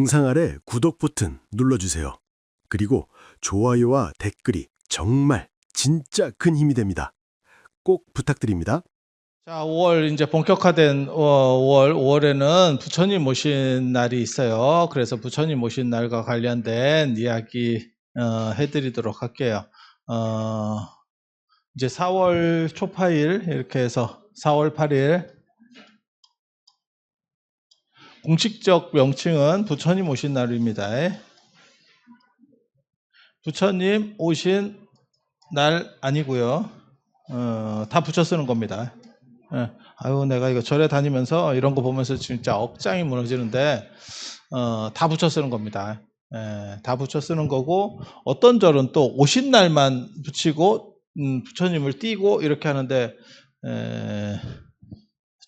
영상 아래 구독 버튼 눌러주세요. 그리고 좋아요와 댓글이 정말 진짜 큰 힘이 됩니다. 꼭 부탁드립니다. 자, 5월 이제 본격화된 5월에는 부처님 모신 날이 있어요. 그래서 부처님 모신 날과 관련된 이야기 해드리도록 할게요. 이제 4월 초파일 이렇게 해서 4월 8일 공식적 명칭은 부처님 오신 날입니다. 부처님 오신 날 아니고요. 다 붙여 쓰는 겁니다. 아유, 내가 이거 절에 다니면서 이런 거 보면서 진짜 억장이 무너지는데, 다 붙여 쓰는 겁니다. 다 붙여 쓰는 거고, 어떤 절은 또 오신 날만 붙이고, 부처님을 띄고 이렇게 하는데,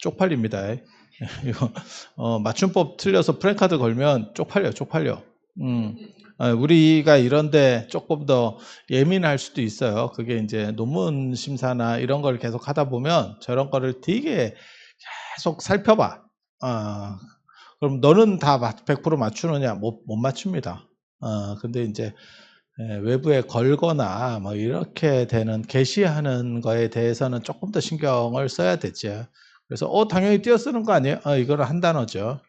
쪽팔립니다. 이거, 맞춤법 틀려서 프랭카드 걸면 쪽팔려. 우리가 이런데 조금 더 예민할 수도 있어요. 그게 이제 논문 심사나 이런 걸 계속 하다 보면 저런 거를 되게 계속 살펴봐. 그럼 너는 다 100% 맞추느냐? 못 맞춥니다. 근데 이제 외부에 걸거나 뭐 이렇게 되는 게시하는 거에 대해서는 조금 더 신경을 써야 되죠. 그래서 당연히 띄어 쓰는 거 아니에요? 이거는 한 단어죠.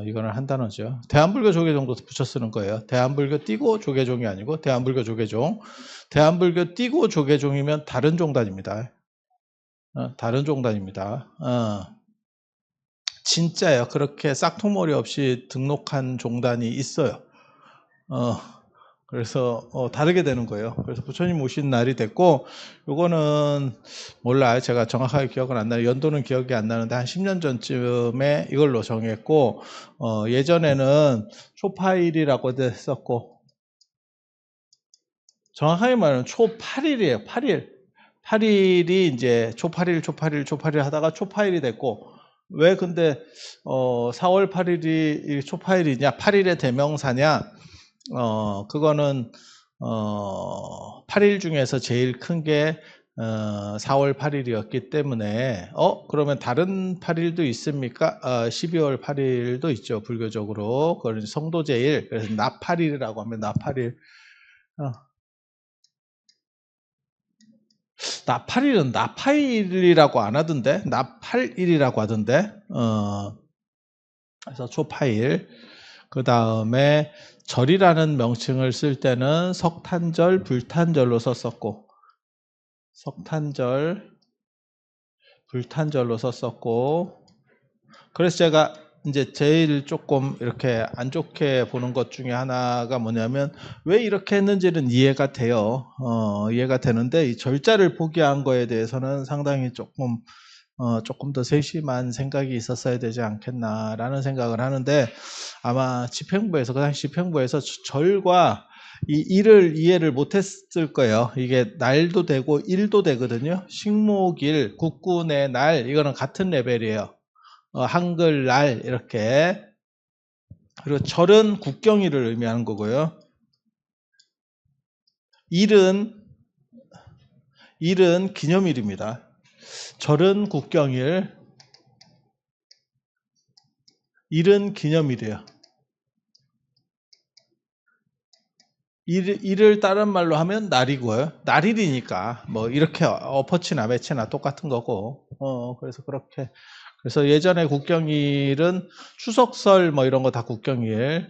이거는 한 단어죠. 대한불교 조계종도 붙여 쓰는 거예요. 대한불교 띄고 조계종이 아니고 대한불교 조계종. 대한불교 띄고 조계종이면 다른 종단입니다. 다른 종단입니다. 진짜요. 그렇게 싹퉁머리 없이 등록한 종단이 있어요. 그래서 다르게 되는 거예요. 그래서 부처님 오신 날이 됐고, 요거는 몰라요. 제가 정확하게 기억은 안 나요. 연도는 기억이 안 나는데 한 10년 전쯤에 이걸로 정했고, 예전에는 초파일이라고 했었고, 정확하게 말하면 초8일이에요. 8일. 8일이 이제 초파일 하다가 초파일이 됐고, 왜 근데 4월 8일이 초파일이냐, 8일의 대명사냐? 그거는 8일 중에서 제일 큰 게 4월 8일이었기 때문에 그러면 다른 8일도 있습니까? 12월 8일도 있죠. 불교적으로. 그걸 성도제일. 그래서 나팔일이라고 하면 나팔일. 나팔일은 나파일이라고 안 하던데. 나팔일이라고 하던데. 그래서 초파일. 그 다음에 절이라는 명칭을 쓸 때는 석탄절, 불탄절로 썼었고, 석탄절, 불탄절로 썼었고, 그래서 제가 이제 제일 조금 이렇게 안 좋게 보는 것 중에 하나가 뭐냐면 왜 이렇게 했는지는 이해가 돼요. 이해가 되는데 이 절자를 포기한 거에 대해서는 상당히 조금 더 세심한 생각이 있었어야 되지 않겠나라는 생각을 하는데, 아마 집행부에서, 그 당시 집행부에서 절과 이 일을 이해를 못했을 거예요. 이게 날도 되고 일도 되거든요. 식목일, 국군의 날, 이거는 같은 레벨이에요. 한글날 이렇게. 그리고 절은 국경일을 의미하는 거고요. 일은 기념일입니다. 절은 국경일, 일은 기념일이에요. 일을 다른 말로 하면 날이고요. 날일이니까 뭐 이렇게 엎어치나 매치나 똑같은 거고. 그래서 그렇게. 그래서 예전에 국경일은 추석설 뭐 이런 거 다 국경일.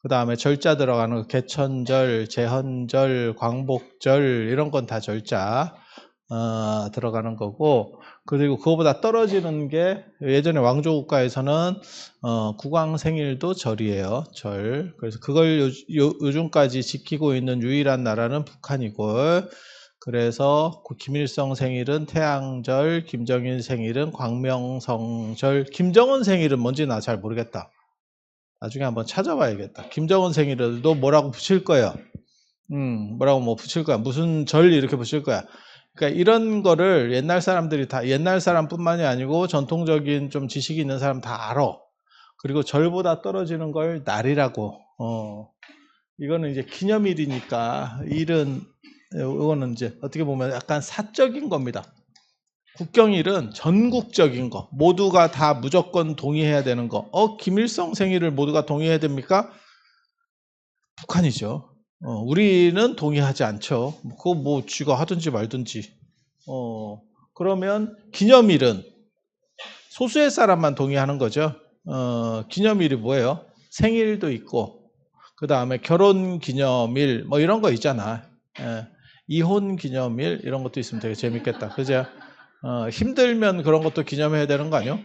그 다음에 절자 들어가는 거 개천절, 제헌절, 광복절 이런 건 다 절자 들어가는 거고, 그리고 그거보다 떨어지는 게 예전에 왕조국가에서는 국왕생일도 절이에요. 절. 그래서 그걸 요즘까지 지키고 있는 유일한 나라는 북한이고, 그래서 김일성 생일은 태양절, 김정일 생일은 광명성절. 김정은 생일은 뭔지 나 잘 모르겠다. 나중에 한번 찾아봐야겠다. 김정은 생일도 뭐라고 붙일 거예요. 뭐라고 뭐 붙일 거야. 무슨 절 이렇게 붙일 거야. 그러니까 이런 거를 옛날 사람들이 다, 옛날 사람뿐만이 아니고 전통적인 좀 지식이 있는 사람 다 알아. 그리고 절보다 떨어지는 걸 날이라고. 이거는 이제 기념일이니까, 이거는 이제 어떻게 보면 약간 사적인 겁니다. 국경일은 전국적인 거, 모두가 다 무조건 동의해야 되는 거. 김일성 생일을 모두가 동의해야 됩니까? 북한이죠. 우리는 동의하지 않죠. 그거 뭐 쥐가 하든지 말든지. 그러면 기념일은 소수의 사람만 동의하는 거죠. 기념일이 뭐예요? 생일도 있고, 그 다음에 결혼 기념일, 뭐 이런 거 있잖아. 이혼 기념일, 이런 것도 있으면 되게 재밌겠다. 그죠? 힘들면 그런 것도 기념해야 되는 거 아니요?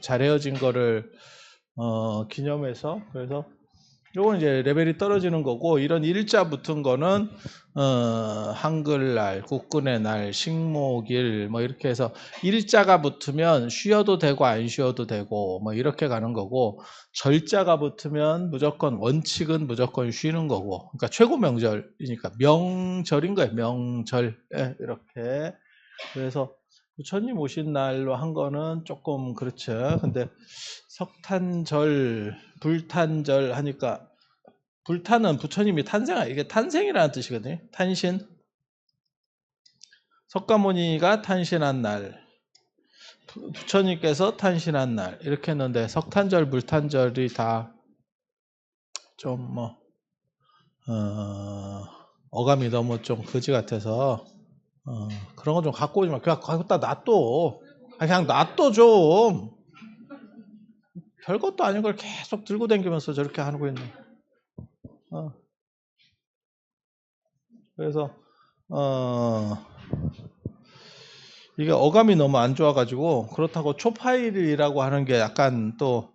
잘 헤어진 거를, 기념해서, 그래서, 요건 이제 레벨이 떨어지는 거고, 이런 일자 붙은 거는, 한글날, 국군의 날, 식목일, 뭐 이렇게 해서 일자가 붙으면 쉬어도 되고 안 쉬어도 되고, 뭐 이렇게 가는 거고, 절자가 붙으면 무조건, 원칙은 무조건 쉬는 거고, 그러니까 최고 명절이니까 명절인 거예요, 명절. 예, 이렇게. 그래서 부처님 오신 날로 한 거는 조금 그렇죠. 근데 석탄절, 불탄절 하니까 불탄은 부처님이 이게 탄생이라는 뜻이거든요. 탄신. 석가모니가 탄신한 날, 부처님께서 탄신한 날 이렇게 했는데 석탄절, 불탄절이 다 좀 어감이 너무 좀 거지 같아서 그런 거 좀 갖고 오지 마. 그냥 갖다 놔둬. 그냥 놔둬 좀. 별것도 아닌 걸 계속 들고 다니면서 저렇게 하고 있네. 그래서 이게 어감이 너무 안 좋아가지고 그렇다고 초파일이라고 하는 게 약간 또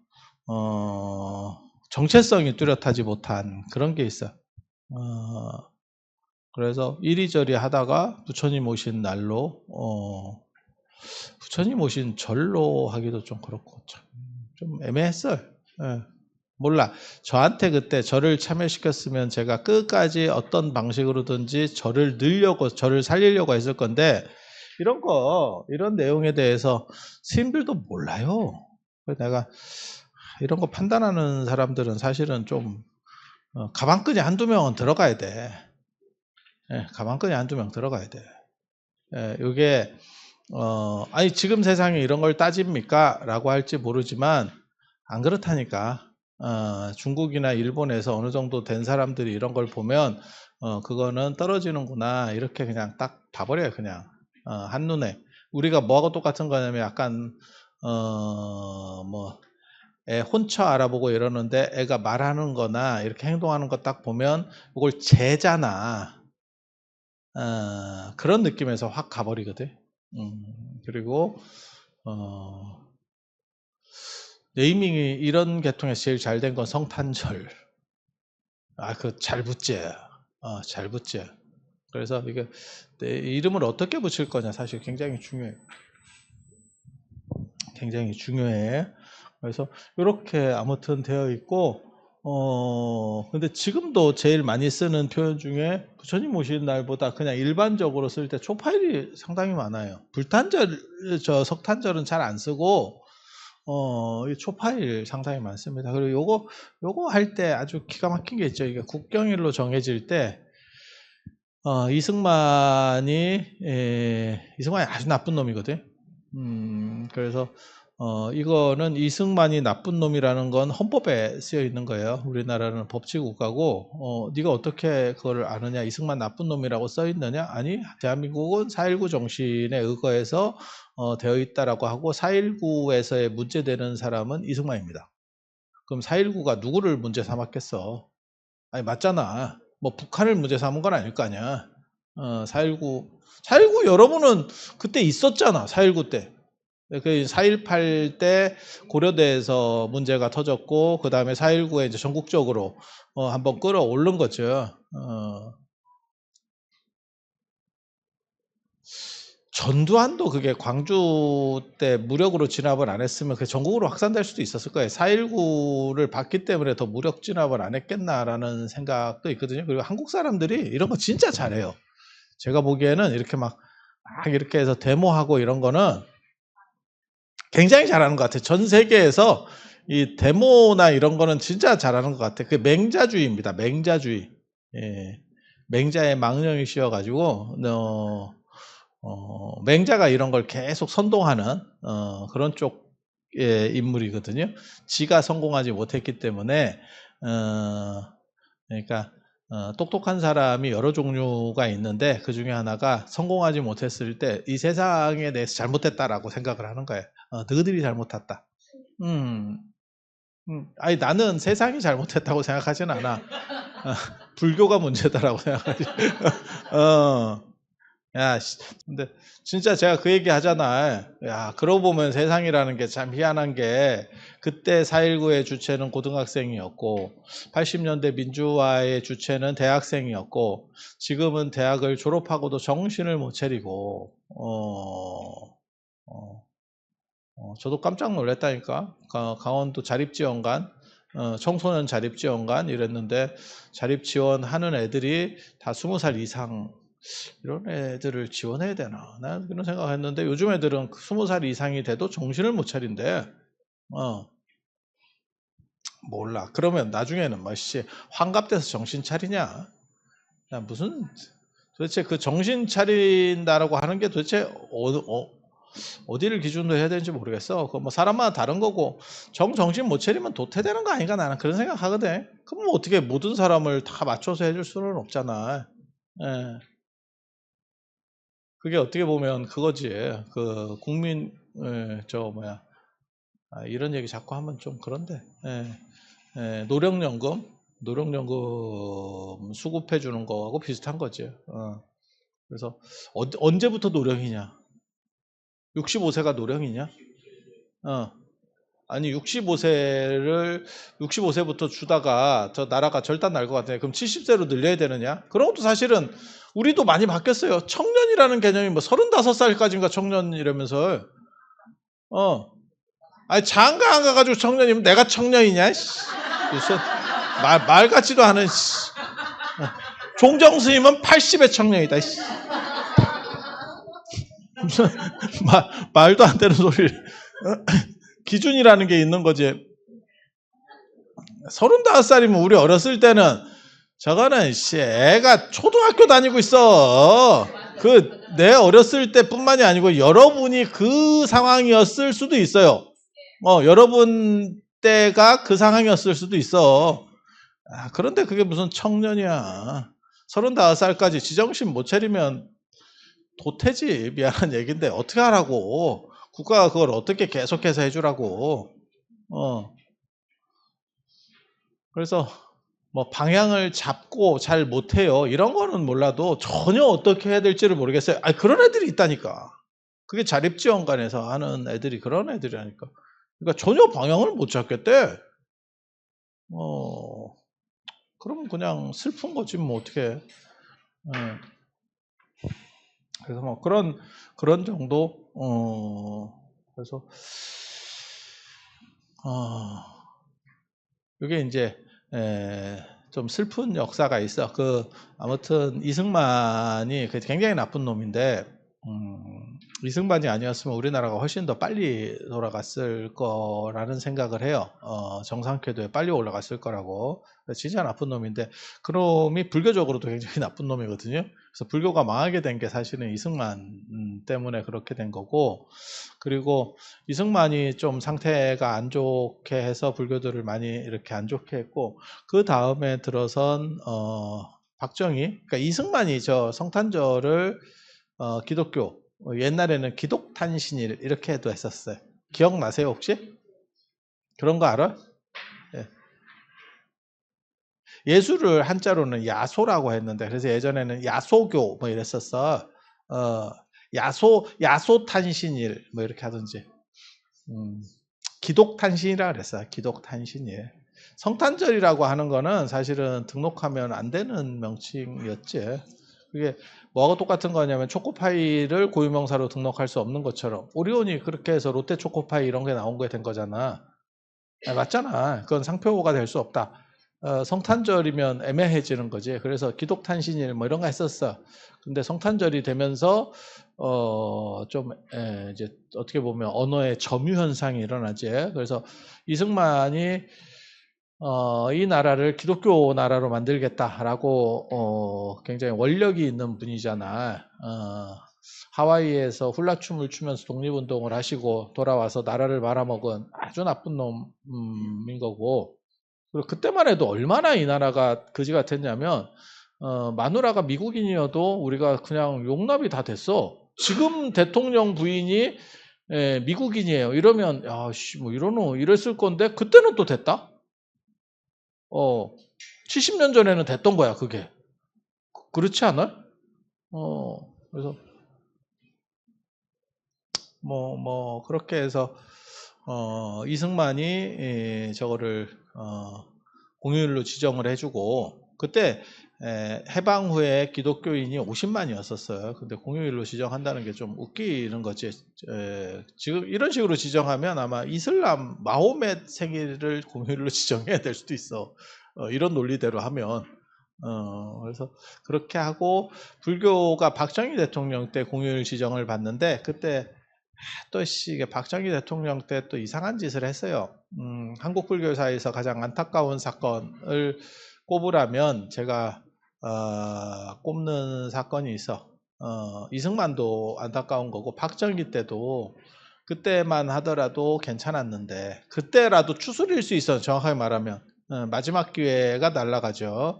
정체성이 뚜렷하지 못한 그런 게 있어. 그래서 이리저리 하다가 부처님 오신 날로 부처님 오신 절로 하기도 좀 그렇고 좀 애매했어요. 예. 몰라. 저한테 그때 절을 참여시켰으면 제가 끝까지 어떤 방식으로든지 절을 늘려고, 절을 살리려고 했을 건데, 이런 내용에 대해서 스님들도 몰라요. 그래서 내가 이런 거 판단하는 사람들은 사실은 좀, 가방끈이 한두 명은 들어가야 돼. 예, 가방끈이 한두 명 들어가야 돼. 예, 이게, 아니, 지금 세상에 이런 걸 따집니까? 라고 할지 모르지만, 안 그렇다니까. 중국이나 일본에서 어느 정도 된 사람들이 이런 걸 보면 그거는 떨어지는구나 이렇게 그냥 딱 봐버려요. 그냥 한눈에. 우리가 뭐하고 똑같은 거냐면 약간 뭐 애 혼처 알아보고 이러는데 애가 말하는 거나 이렇게 행동하는 거 딱 보면 이걸 제자나 그런 느낌에서 확 가버리거든. 그리고 네이밍이 이런 계통에서 제일 잘 된 건 성탄절. 그 잘 붙지. 잘 붙지. 그래서 이게 내 이름을 어떻게 붙일 거냐 사실 굉장히 중요해. 굉장히 중요해. 그래서 이렇게 아무튼 되어 있고 근데 지금도 제일 많이 쓰는 표현 중에 부처님 오신 날보다 그냥 일반적으로 쓸 때 초파일이 상당히 많아요. 불탄절, 석탄절은 잘 안 쓰고 이 초파일 상당히 많습니다. 그리고 요거 할 때 아주 기가 막힌 게 있죠. 이게 국경일로 정해질 때, 이승만이 아주 나쁜 놈이거든. 그래서, 이거는 이승만이 나쁜 놈이라는 건 헌법에 쓰여 있는 거예요. 우리나라는 법치국가고, 네가 어떻게 그걸 아느냐? 이승만 나쁜 놈이라고 써 있느냐? 아니, 대한민국은 4.19 정신에 의거해서 되어 있다라고 하고 4.19에서의 문제되는 사람은 이승만입니다. 그럼 4.19가 누구를 문제 삼았겠어? 아니 맞잖아. 뭐 북한을 문제 삼은 건 아닐 거 아니야. 4.19 여러분은 그때 있었잖아. 4.19 때. 그 4.18 때 고려대에서 문제가 터졌고 그 다음에 4.19에 이제 전국적으로 한번 끌어올른 거죠. 전두환도 그게 광주 때 무력으로 진압을 안 했으면 그게 전국으로 확산될 수도 있었을 거예요. 4.19를 봤기 때문에 더 무력 진압을 안 했겠나라는 생각도 있거든요. 그리고 한국 사람들이 이런 거 진짜 잘해요. 제가 보기에는 이렇게 막 이렇게 해서 데모하고 이런 거는 굉장히 잘하는 것 같아요. 전 세계에서 이 데모나 이런 거는 진짜 잘하는 것 같아요. 그게 맹자주의입니다. 맹자주의. 맹자의 망령이 씌어가지고 맹자가 이런 걸 계속 선동하는 그런 쪽의 인물이거든요. 지가 성공하지 못했기 때문에 그러니까 똑똑한 사람이 여러 종류가 있는데 그 중에 하나가 성공하지 못했을 때 이 세상에 대해서 잘못했다라고 생각을 하는 거예요. 너희들이 잘못했다. 아니 나는 세상이 잘못했다고 생각하진 않아. 불교가 문제다라고 생각하지. 야, 근데 진짜 제가 그 얘기 하잖아. 야, 그러고 보면 세상이라는 게 참 희한한 게 그때 4.19의 주체는 고등학생이었고 80년대 민주화의 주체는 대학생이었고 지금은 대학을 졸업하고도 정신을 못 차리고 저도 깜짝 놀랐다니까. 강원도 자립지원관 청소년 자립지원관 이랬는데 자립지원하는 애들이 다 20살 이상 이런 애들을 지원해야 되나? 나는 그런 생각했는데 요즘 애들은 20살 이상이 돼도 정신을 못 차린대. 몰라. 그러면 나중에는 뭐씨 환갑돼서 정신 차리냐? 야, 무슨 도대체 그 정신 차린다라고 하는 게 도대체 어디를 기준으로 해야 되는지 모르겠어. 그 뭐 사람마다 다른 거고 정신 못 차리면 도태되는 거 아닌가 나는 그런 생각 하거든. 그럼 뭐 어떻게 모든 사람을 다 맞춰서 해줄 수는 없잖아. 예. 그게 어떻게 보면 그거지. 그 국민 이런 얘기 자꾸 하면 좀 그런데 노령연금 수급해 주는 거하고 비슷한 거지. 그래서 언제부터 노령이냐? 65세가 노령이냐? 아니 65세부터 주다가 저 나라가 절단 날 것 같아. 그럼 70세로 늘려야 되느냐? 그런 것도 사실은 우리도 많이 바뀌었어요. 청년이라는 개념이 뭐 35살까지인가 청년이라면서. 아니 장가 안 가가지고 청년이면 내가 청년이냐? 무슨 말 같지도 않은. 종정 스님은 80의 청년이다. 무슨 말도 안 되는 소리를. 기준이라는 게 있는 거지. 35살이면 우리 어렸을 때는 저거는 애가 초등학교 다니고 있어. 내 어렸을 때뿐만이 아니고 여러분이 그 상황이었을 수도 있어요. 여러분 때가 그 상황이었을 수도 있어. 그런데 그게 무슨 청년이야. 35살까지 지정신 못 차리면 도태지. 미안한 얘기인데 어떻게 하라고. 국가가 그걸 어떻게 계속해서 해주라고. 그래서 뭐 방향을 잡고 잘 못해요. 이런 거는 몰라도 전혀 어떻게 해야 될지를 모르겠어요. 그런 애들이 있다니까. 그게 자립지원관에서 하는 애들이 그런 애들이라니까. 그러니까 전혀 방향을 못 잡겠대. 그러면 그냥 슬픈 거지 뭐 어떻게. 그래서 뭐 그런 정도. 그래서 이게 이제 좀 슬픈 역사가 있어. 아무튼 이승만이 굉장히 나쁜 놈인데 이승만이 아니었으면 우리나라가 훨씬 더 빨리 돌아갔을 거라는 생각을 해요. 정상궤도에 빨리 올라갔을 거라고. 진짜 나쁜 놈인데 그 놈이 불교적으로도 굉장히 나쁜 놈이거든요. 그래서 불교가 망하게 된 게 사실은 이승만 때문에 그렇게 된 거고, 그리고 이승만이 좀 상태가 안 좋게 해서 불교들을 많이 이렇게 안 좋게 했고, 그 다음에 들어선 박정희, 그러니까 이승만이 저 성탄절을 기독교, 옛날에는 기독탄신일 이렇게도 했었어요. 기억나세요 혹시? 그런 거 알아? 예수를 한자로는 야소라고 했는데, 그래서 예전에는 야소교 뭐 이랬었어. 야소탄신일 뭐 이렇게 하든지. 기독탄신이라 그랬어요. 기독탄신일. 성탄절이라고 하는 거는 사실은 등록하면 안 되는 명칭이었지. 그게 뭐가 똑같은 거냐면 초코파이를 고유명사로 등록할 수 없는 것처럼 오리온이 그렇게 해서 롯데 초코파이 이런 게 나온 거에 된 거잖아. 맞잖아. 그건 상표가 될 수 없다. 성탄절이면 애매해지는 거지. 그래서 기독탄신일 뭐 이런 거 했었어. 근데 성탄절이 되면서 좀 이제 어떻게 보면 언어의 점유 현상이 일어나지. 그래서 이승만이 이 나라를 기독교 나라로 만들겠다라고 굉장히 원력이 있는 분이잖아. 하와이에서 훌라춤을 추면서 독립운동을 하시고 돌아와서 나라를 말아먹은 아주 나쁜 놈인 거고, 그리고 그때만 해도 얼마나 이 나라가 거지 같았냐면 마누라가 미국인이어도 우리가 그냥 용납이 다 됐어. 지금 대통령 부인이 미국인이에요. 이러면 야씨 뭐 이랬을 건데 그때는 또 됐다. 70년 전에는 됐던 거야 그게. 그렇지 않아요? 그래서 그렇게 해서 이승만이 저거를 공휴일로 지정을 해주고, 그때 해방 후에 기독교인이 50만이었었어요. 근데 공휴일로 지정한다는 게 좀 웃기는 거지. 지금 이런 식으로 지정하면 아마 이슬람 마호멧 생일을 공휴일로 지정해야 될 수도 있어. 이런 논리대로 하면. 그래서 그렇게 하고, 불교가 박정희 대통령 때 공휴일 지정을 받는데, 그때 또 이게 박정희 대통령 때 또 이상한 짓을 했어요. 한국 불교사에서 가장 안타까운 사건을 꼽으라면 제가 꼽는 사건이 있어. 이승만도 안타까운 거고 박정희 때도 그때만 하더라도 괜찮았는데, 그때라도 추스릴 수 있어. 정확하게 말하면 마지막 기회가 날아가죠.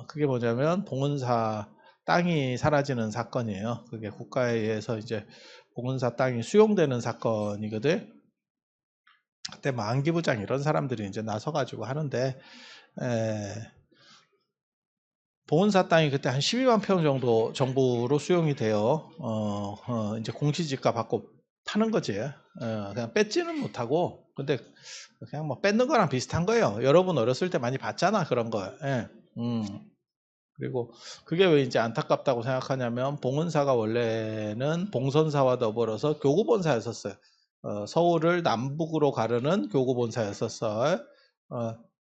그게 뭐냐면 봉은사 땅이 사라지는 사건이에요. 그게 국가에 의해서 이제 봉은사 땅이 수용되는 사건이거든. 그때 안기부장 이런 사람들이 이제 나서가지고 하는데, 봉은사 땅이 그때 한 12만 평 정도 정부로 수용이 돼요. 이제 공시지가 받고 파는 거지. 그냥 뺏지는 못하고, 근데 그냥 뭐 뺏는 거랑 비슷한 거예요. 여러분 어렸을 때 많이 봤잖아 그런 거. 예. 그리고 그게 왜 이제 안타깝다고 생각하냐면, 봉은사가 원래는 봉선사와 더불어서 교구본사였었어요. 서울을 남북으로 가르는 교구본사였었어요.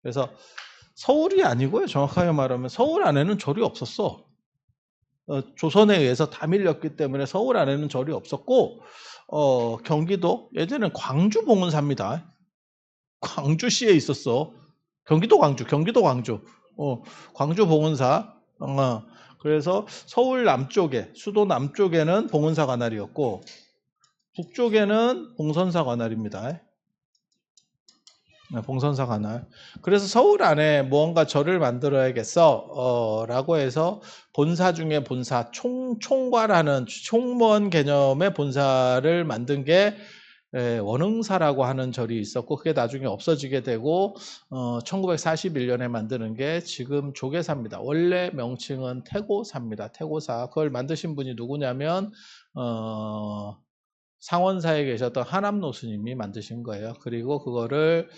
그래서 서울이 아니고요. 정확하게 말하면 서울 안에는 절이 없었어. 조선에 의해서 다 밀렸기 때문에 서울 안에는 절이 없었고, 경기도 예전엔 광주 봉은사입니다. 광주시에 있었어. 경기도 광주. 광주 봉은사. 그래서 서울 남쪽에, 수도 남쪽에는 봉은사 관할이었고, 북쪽에는 봉선사 관할입니다. 봉선사 관할. 그래서 서울 안에 무언가 절을 만들어야겠어 라고 해서 본사 중에 본사, 총괄하는 총무원 개념의 본사를 만든 게 원흥사라고 하는 절이 있었고, 그게 나중에 없어지게 되고 1941년에 만드는 게 지금 조계사입니다. 원래 명칭은 태고사입니다. 태고사. 그걸 만드신 분이 누구냐면 상원사에 계셨던 하남노 스님이 만드신 거예요. 그리고 그거를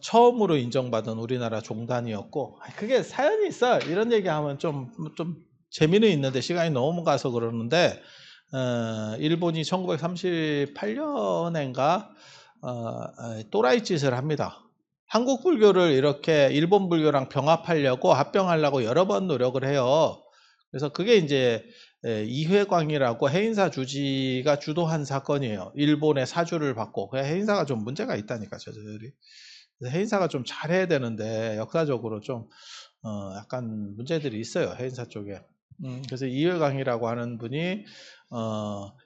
처음으로 인정받은 우리나라 종단이었고, 그게 사연이 있어. 이런 얘기하면 좀 재미는 있는데 시간이 너무 가서 그러는데, 일본이 1938년인가 또라이 짓을 합니다. 한국 불교를 이렇게 일본 불교랑 병합하려고, 합병하려고 여러 번 노력을 해요. 그래서 그게 이제 이회광이라고 해인사 주지가 주도한 사건이에요. 일본의 사주를 받고. 해인사가 좀 문제가 있다니까, 저들이. 해인사가 좀 잘해야 되는데 역사적으로 좀 약간 문제들이 있어요, 해인사 쪽에. 그래서 이회광이라고 하는 분이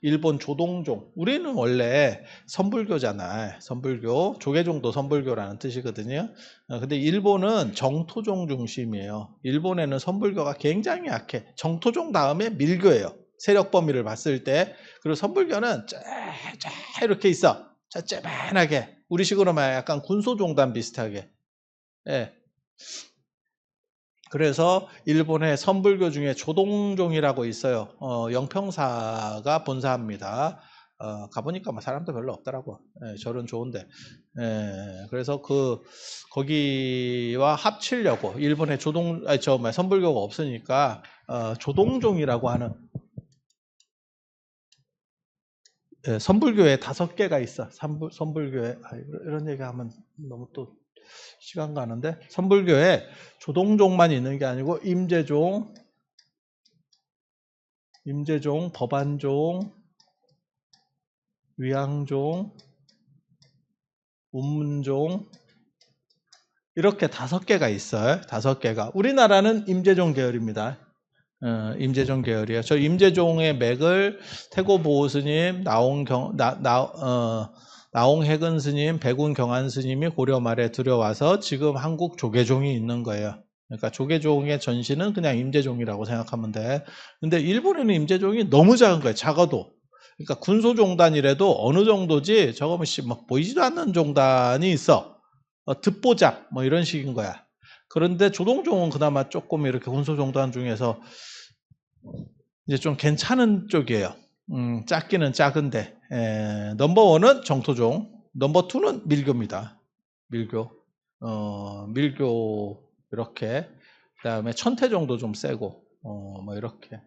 일본 조동종, 우리는 원래 선불교잖아. 선불교, 조계종도 선불교라는 뜻이거든요. 근데 일본은 정토종 중심이에요. 일본에는 선불교가 굉장히 약해. 정토종 다음에 밀교예요, 세력 범위를 봤을 때. 그리고 선불교는 쫙 이렇게 있어. 쩌쩌만하게, 우리식으로 말하면 약간 군소종단 비슷하게. 예. 그래서 일본의 선불교 중에 조동종이라고 있어요. 영평사가 본사입니다. 가보니까 사람도 별로 없더라고. 절은 좋은데. 그래서 거기와 합치려고 일본의 선불교가 없으니까 조동종이라고 하는 선불교에 5개가 있어. 선불교에 이런 얘기하면 너무 또 시간 가는데, 선불교에 조동종만 있는 게 아니고 임재종, 법안종, 위양종, 운문종 이렇게 5개가 있어요. 5개가. 우리나라는 임재종 계열입니다. 임재종 계열이에요. 저 임재종의 맥을 태고보호 스님, 나홍해근 스님, 백운경안 스님이 고려 말에 들여와서 지금 한국 조계종이 있는 거예요. 그러니까 조계종의 전신은 그냥 임재종이라고 생각하면 돼. 근데 일본에는 임재종이 너무 작은 거예요. 작아도. 그러니까 군소종단이라도 어느 정도지 저거 뭐 보이지도 않는 종단이 있어. 듣보잡 뭐 이런 식인 거야. 그런데 조동종은 그나마 조금 이렇게 군소종단 중에서 이제 좀 괜찮은 쪽이에요. 작기는 작은데 넘버1은 정토종, 넘버2는 밀교입니다. 밀교. 밀교 이렇게. 그다음에 천태종도 좀 세고 뭐 이렇게.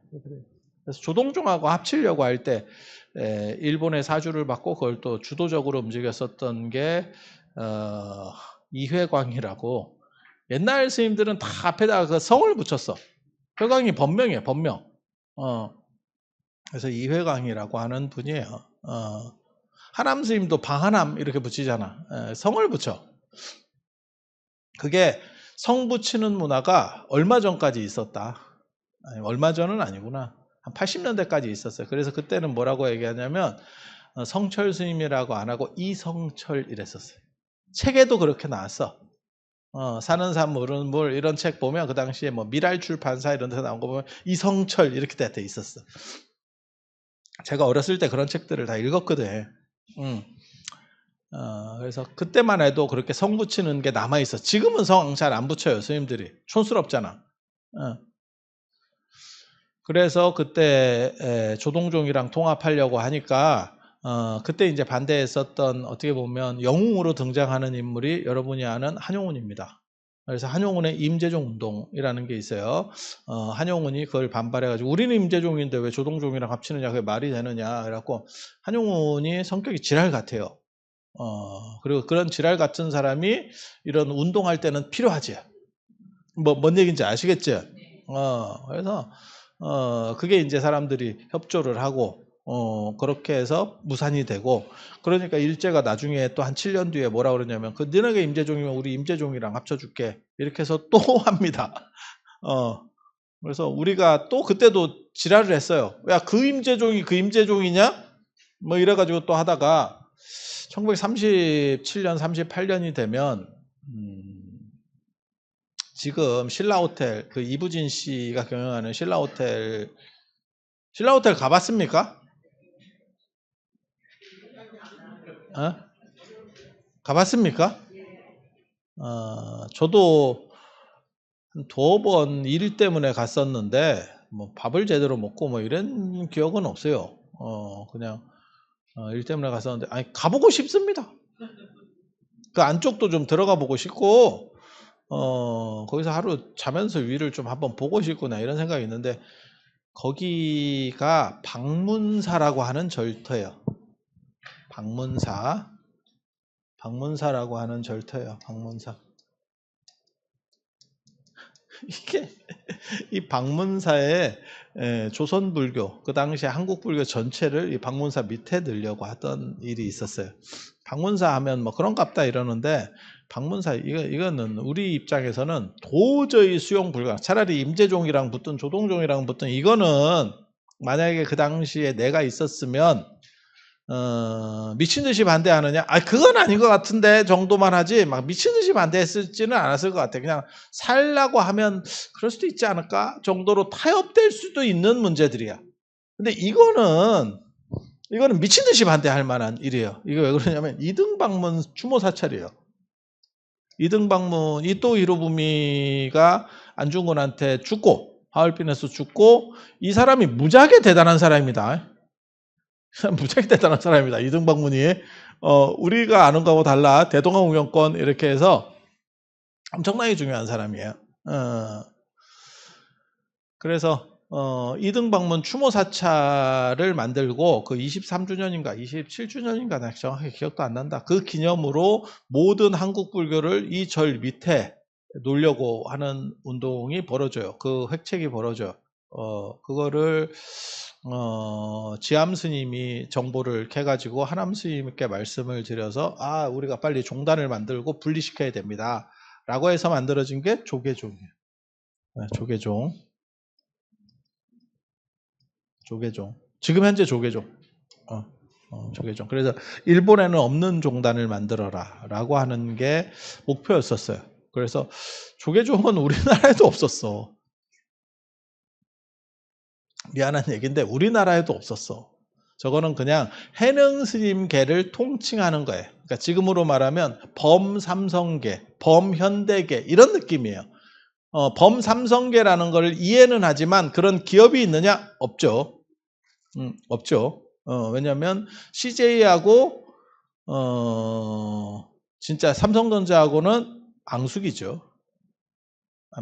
그래서 조동종하고 합치려고 할 때 일본의 사주를 받고 그걸 또 주도적으로 움직였었던 게 이회광이라고. 옛날 스님들은 다 앞에다가 그 성을 붙였어. 회광이 법명이에요, 법명. 그래서 이회광이라고 하는 분이에요. 하남 스님도 방하남 이렇게 붙이잖아. 성을 붙여. 그게 성 붙이는 문화가 얼마 전까지 있었다. 아니, 얼마 전은 아니구나. 한 80년대까지 있었어요. 그래서 그때는 뭐라고 얘기하냐면 성철 스님이라고 안 하고 이성철 이랬었어요. 책에도 그렇게 나왔어. 사는 산 모르는 물 이런 책 보면 그 당시에 뭐 미랄 출판사 이런 데서 나온 거 보면 이성철 이렇게 돼 있었어. 제가 어렸을 때 그런 책들을 다 읽었거든. 그래서 그때만 해도 그렇게 성 붙이는 게 남아 있어. 지금은 성 잘 안 붙여요, 스님들이. 촌스럽잖아. 그래서 그때 조동종이랑 통합하려고 하니까 그때 이제 반대했었던 어떻게 보면 영웅으로 등장하는 인물이 여러분이 아는 한용운입니다. 그래서 한용운의 임재종 운동이라는 게 있어요. 한용운이 그걸 반발해가지고 우리는 임재종인데 왜 조동종이랑 합치느냐, 그게 말이 되느냐. 그래갖고 한용운이 성격이 지랄 같아요. 그리고 그런 지랄 같은 사람이 이런 운동할 때는 필요하지. 뭔 얘기인지 아시겠죠? 그래서 그게 이제 사람들이 협조를 하고 그렇게 해서 무산이 되고, 그러니까 일제가 나중에 또 한 7년 뒤에 뭐라 그러냐면 너네가 임재종이면 우리 임재종이랑 합쳐줄게 이렇게 해서 또 합니다. 그래서 우리가 또 그때도 지랄을 했어요. 야, 그 임재종이 그 임재종이냐? 뭐 이래가지고 또 하다가 1937년 38년이 되면 지금 신라호텔, 그 이부진 씨가 경영하는 신라호텔 가봤습니까? 가봤습니까? 저도 한 2번 일 때문에 갔었는데 뭐 밥을 제대로 먹고 뭐 이런 기억은 없어요. 그냥 일 때문에 갔었는데 아니 가보고 싶습니다. 그 안쪽도 좀 들어가 보고 싶고 거기서 하루 자면서 위를 좀 한번 보고 싶구나 이런 생각이 있는데, 거기가 방문사라고 하는 절터예요. 방문사라고 하는 절터예요. 방문사. 이게 이 방문사에 조선불교, 그 당시에 한국불교 전체를 이 방문사 밑에 넣으려고 하던 일이 있었어요. 방문사 하면 뭐 그런갑다 이러는데, 방문사 이거는 우리 입장에서는 도저히 수용 불가. 차라리 임재종이랑 붙든 조동종이랑 붙든 이거는 만약에 그 당시에 내가 있었으면 미친 듯이 반대하느냐? 그건 아닌 것 같은데 정도만 하지 막 미친 듯이 반대했을지는 않았을 것 같아. 그냥 살라고 하면 그럴 수도 있지 않을까 정도로 타협될 수도 있는 문제들이야. 근데 이거는 미친 듯이 반대할 만한 일이에요. 이거 왜 그러냐면 이등방문 추모 사찰이에요. 이등방문 이토 히로부미가 안중근한테 죽고 하얼빈에서 죽고, 이 사람이 무지하게 대단한 사람입니다. 무지하게 대단한 사람입니다. 이등방문이 우리가 아는 거하고 달라 대동강 우영권 이렇게 해서 엄청나게 중요한 사람이에요. 그래서 이등방문 추모 사찰을 만들고 그 23주년인가 27주년인가 정확하게 기억도 안 난다. 그 기념으로 모든 한국 불교를 이 절 밑에 놓으려고 하는 운동이 벌어져요. 그 획책이 벌어져요. 그거를 지암 스님이 정보를 캐가지고 하남 스님께 말씀을 드려서 우리가 빨리 종단을 만들고 분리시켜야 됩니다 라고 해서 만들어진 게 조계종이에요. 조계종. 조계종. 지금 현재 조계종. 조계종. 그래서 일본에는 없는 종단을 만들어라 라고 하는 게 목표였었어요. 그래서 조계종은 우리나라에도 없었어. 미안한 얘기인데 우리나라에도 없었어. 저거는 그냥 해능 스님계를 통칭하는 거예요. 그러니까 지금으로 말하면 범삼성계, 범현대계 이런 느낌이에요. 범삼성계라는 걸 이해는 하지만 그런 기업이 있느냐? 없죠. 없죠. 왜냐하면 CJ하고 진짜 삼성전자하고는 앙숙이죠.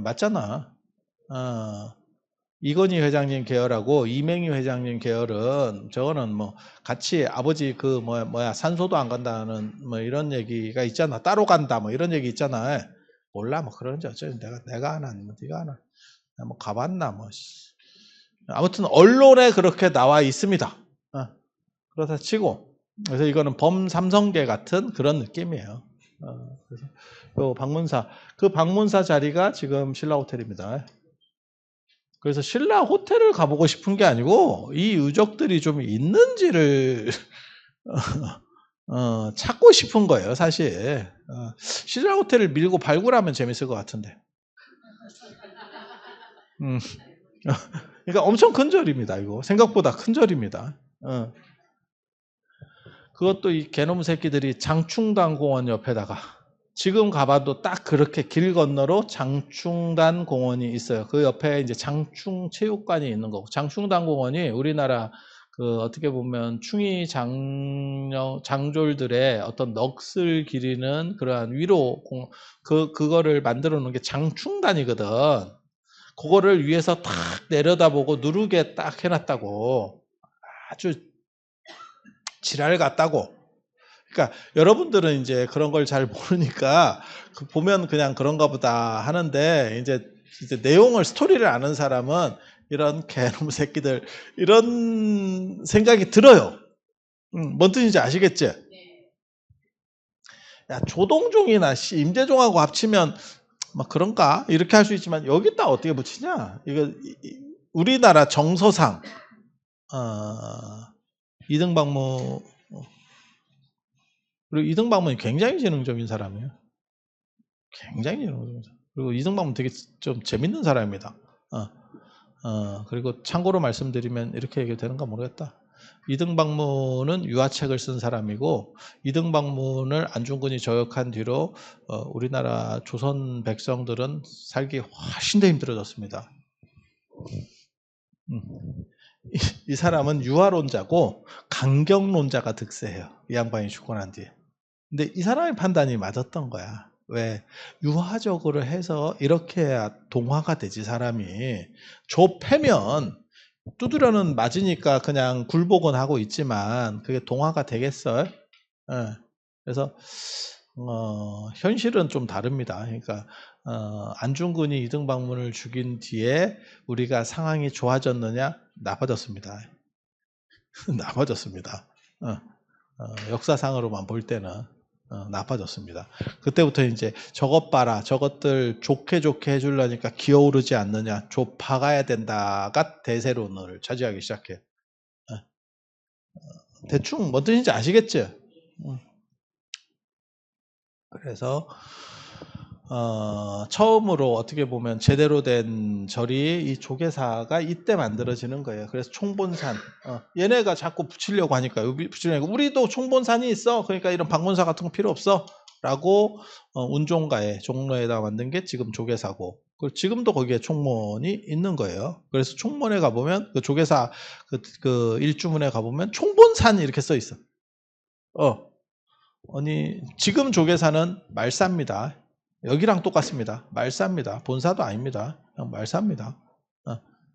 맞잖아. 이건희 회장님 계열하고 이맹희 회장님 계열은 저거는 뭐 같이 아버지 그 뭐야 산소도 안 간다는 뭐 이런 얘기가 있잖아. 따로 간다 뭐 이런 얘기 있잖아. 몰라 뭐 그런지 어쩌지 내가 하나 뭐 네가 하나 뭐 가봤나 뭐 아무튼 언론에 그렇게 나와 있습니다. 그렇다 치고 그래서 이거는 범삼성계 같은 그런 느낌이에요. 그래서 요 방문사 그 방문사 자리가 지금 신라 호텔입니다. 그래서 신라 호텔을 가보고 싶은 게 아니고 이 유적들이 좀 있는지를 찾고 싶은 거예요, 사실. 신라 호텔을 밀고 발굴하면 재밌을 것 같은데. 그러니까 엄청 큰 절입니다, 이거. 생각보다 큰 절입니다. 그것도 이 개놈 새끼들이 장충당 공원 옆에다가 지금 가봐도 딱 그렇게 길 건너로 장충단 공원이 있어요. 그 옆에 이제 장충 체육관이 있는 거고 장충단 공원이 우리나라 그 어떻게 보면 충이 장졸들의 어떤 넋을 기리는 그러한 위로 그거를 만들어 놓은 게 장충단이거든. 그거를 위에서 탁 내려다보고 누르게 딱 해놨다고. 아주 지랄 같다고. 그러니까 여러분들은 이제 그런 걸 잘 모르니까 보면 그냥 그런가 보다 하는데 이제 내용을 스토리를 아는 사람은 이런 개놈 새끼들 이런 생각이 들어요. 뭔 뜻인지 아시겠지? 야 조동종이나 임재종하고 합치면 막 그런가 이렇게 할 수 있지만 여기다 어떻게 붙이냐? 이거 우리나라 정서상 이등박무 그리고 이등박문이 굉장히 재능적인 사람이에요. 굉장히 재능적인 사람. 그리고 이등박문 되게 좀 재밌는 사람입니다. 그리고 참고로 말씀드리면 이렇게 얘기 되는가 모르겠다. 이등박문은 유화책을 쓴 사람이고 이등박문을 안중근이 저역한 뒤로 우리나라 조선 백성들은 살기 훨씬 더 힘들어졌습니다. 이 사람은 유화론자고 강경론자가 득세해요. 이 양반이 죽고 난 뒤에. 근데 이 사람의 판단이 맞았던 거야. 왜? 유화적으로 해서 이렇게 해야 동화가 되지 사람이. 좁히면 두드려는 맞으니까 그냥 굴복은 하고 있지만 그게 동화가 되겠어요? 그래서 현실은 좀 다릅니다. 그러니까 안중근이 이등박문을 죽인 뒤에 우리가 상황이 좋아졌느냐? 나빠졌습니다. 나빠졌습니다. 역사상으로만 볼 때는 나빠졌습니다. 그때부터 이제 저것 봐라, 저것들 좋게 해주려니까 기어오르지 않느냐, 박아야 된다가 대세론을 차지하기 시작해요. 대충 뭔 뜻인지 아시겠죠? 그래서 처음으로 어떻게 보면 제대로 된 절이 이 조계사가 이때 만들어지는 거예요. 그래서 총본산 얘네가 자꾸 붙이려고 하니까 우리도 총본산이 있어. 그러니까 이런 방문사 같은 거 필요 없어. 라고 운종가에 종로에다 만든 게 지금 조계사고 지금도 거기에 총문이 있는 거예요. 그래서 총문에 가보면 그 조계사 그 일주문에 가보면 총본산 이렇게 써 있어. 아니 지금 조계사는 말사입니다. 여기랑 똑같습니다. 말사입니다. 본사도 아닙니다. 그냥 말사입니다.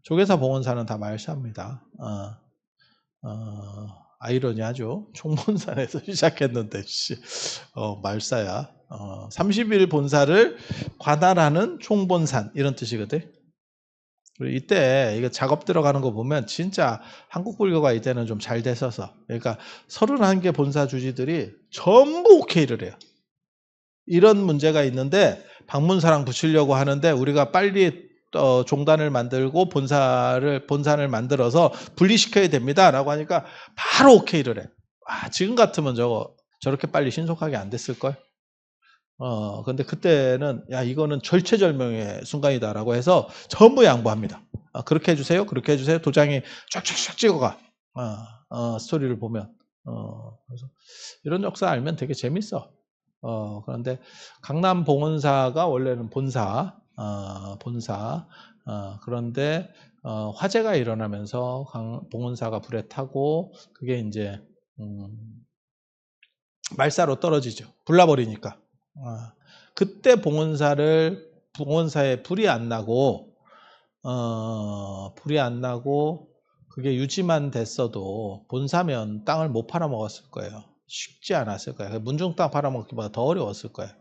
조계사 봉원사는 다 말사입니다. 아이러니하죠. 총본산에서 시작했는데 말사야. 30일 본사를 관할하는 총본산 이런 뜻이거든. 이때 이거 작업 들어가는 거 보면 진짜 한국 불교가 이때는 좀 잘 됐어서 그러니까 31개 본사 주지들이 전부 오케이를 해요. 이런 문제가 있는데 방문사랑 붙이려고 하는데 우리가 빨리 종단을 만들고 본산을 만들어서 분리시켜야 됩니다라고 하니까 바로 오케이를 해. 지금 같으면 저렇게 빨리 신속하게 안 됐을걸? 근데 그때는 야 이거는 절체절명의 순간이다라고 해서 전부 양보합니다. 그렇게 해주세요, 그렇게 해주세요. 도장이 쫙쫙쫙 찍어가. 스토리를 보면. 그래서 이런 역사 알면 되게 재밌어. 그런데 강남 봉은사가 원래는 본사. 그런데 화재가 일어나면서 봉은사가 불에 타고 그게 이제 말사로 떨어지죠. 불나버리니까. 그때 봉은사에 불이 안 나고 그게 유지만 됐어도 본사면 땅을 못 팔아먹었을 거예요. 쉽지 않았을 거예요. 문중 땅 팔아먹기보다 더 어려웠을 거예요.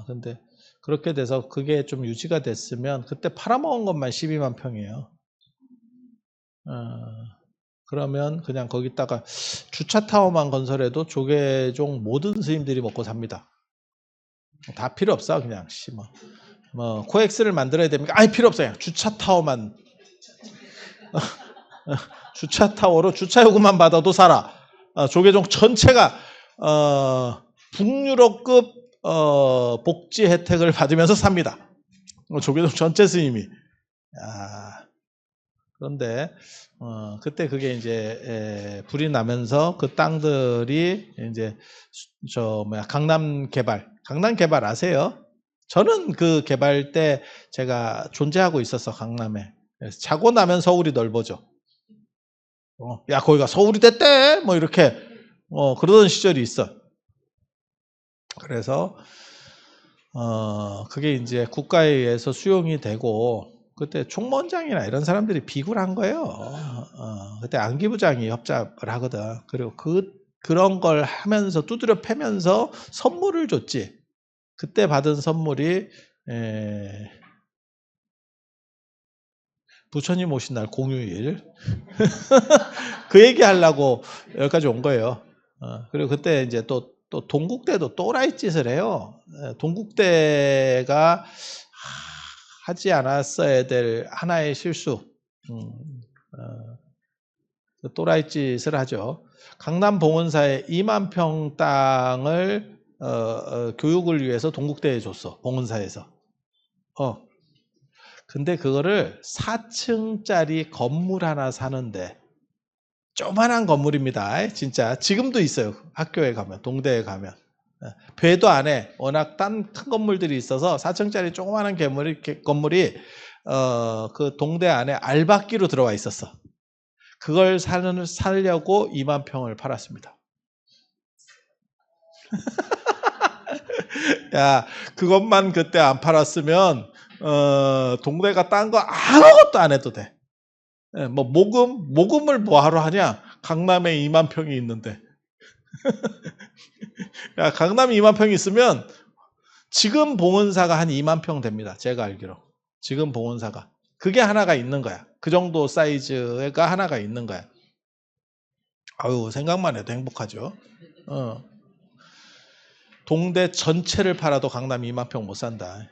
근데 그렇게 돼서 그게 좀 유지가 됐으면 그때 팔아먹은 것만 12만 평이에요. 그러면 그냥 거기다가 주차타워만 건설해도 조계종 모든 스님들이 먹고 삽니다. 다 필요 없어 그냥 코엑스를 만들어야 됩니까? 아니 필요 없어요. 주차타워만 주차타워로 주차요금만 받아도 살아. 조계종 전체가 북유럽급 복지 혜택을 받으면서 삽니다. 조계종 전체 스님이. 그런데 그때 그게 이제 불이 나면서 그 땅들이 이제 강남 개발 아세요? 저는 그 개발 때 제가 존재하고 있었어 강남에. 자고 나면 서울이 넓어져. 야 거기가 서울이 됐대 뭐 이렇게 그러던 시절이 있어. 그래서 그게 이제 국가에 의해서 수용이 되고 그때 총무원장이나 이런 사람들이 비굴 한 거예요. 그때 안기부장이 협잡을 하거든. 그리고 그런 걸 하면서 두드려 패면서 선물을 줬지. 그때 받은 선물이 부처님 오신 날 공휴일 그 얘기 하려고 여기까지 온 거예요. 그리고 그때 이제 또 동국대도 또라이 짓을 해요. 동국대가 하지 않았어야 될 하나의 실수. 또라이 짓을 하죠. 강남 봉은사에 2만 평 땅을 교육을 위해서 동국대에 줬어. 봉은사에서. 근데 그거를 4층짜리 건물 하나 사는데 조만한 건물입니다. 진짜 지금도 있어요. 학교에 가면 동대에 가면 배도 안에 워낙 큰 건물들이 있어서 4층짜리 조그마한 건물이 그 동대 안에 알박기로 들어와 있었어. 그걸 살려고 2만 평을 팔았습니다. 야 그것만 그때 안 팔았으면 동대가 딴 거 아무것도 안 해도 돼. 뭐 모금을 뭐하러 하냐? 강남에 2만 평이 있는데. 야 강남에 2만 평이 있으면 지금 봉은사가 한 2만 평 됩니다. 제가 알기로. 지금 봉은사가. 그게 하나가 있는 거야. 그 정도 사이즈가 하나가 있는 거야. 아유 생각만 해도 행복하죠. 동대 전체를 팔아도 강남 2만 평 못 산다.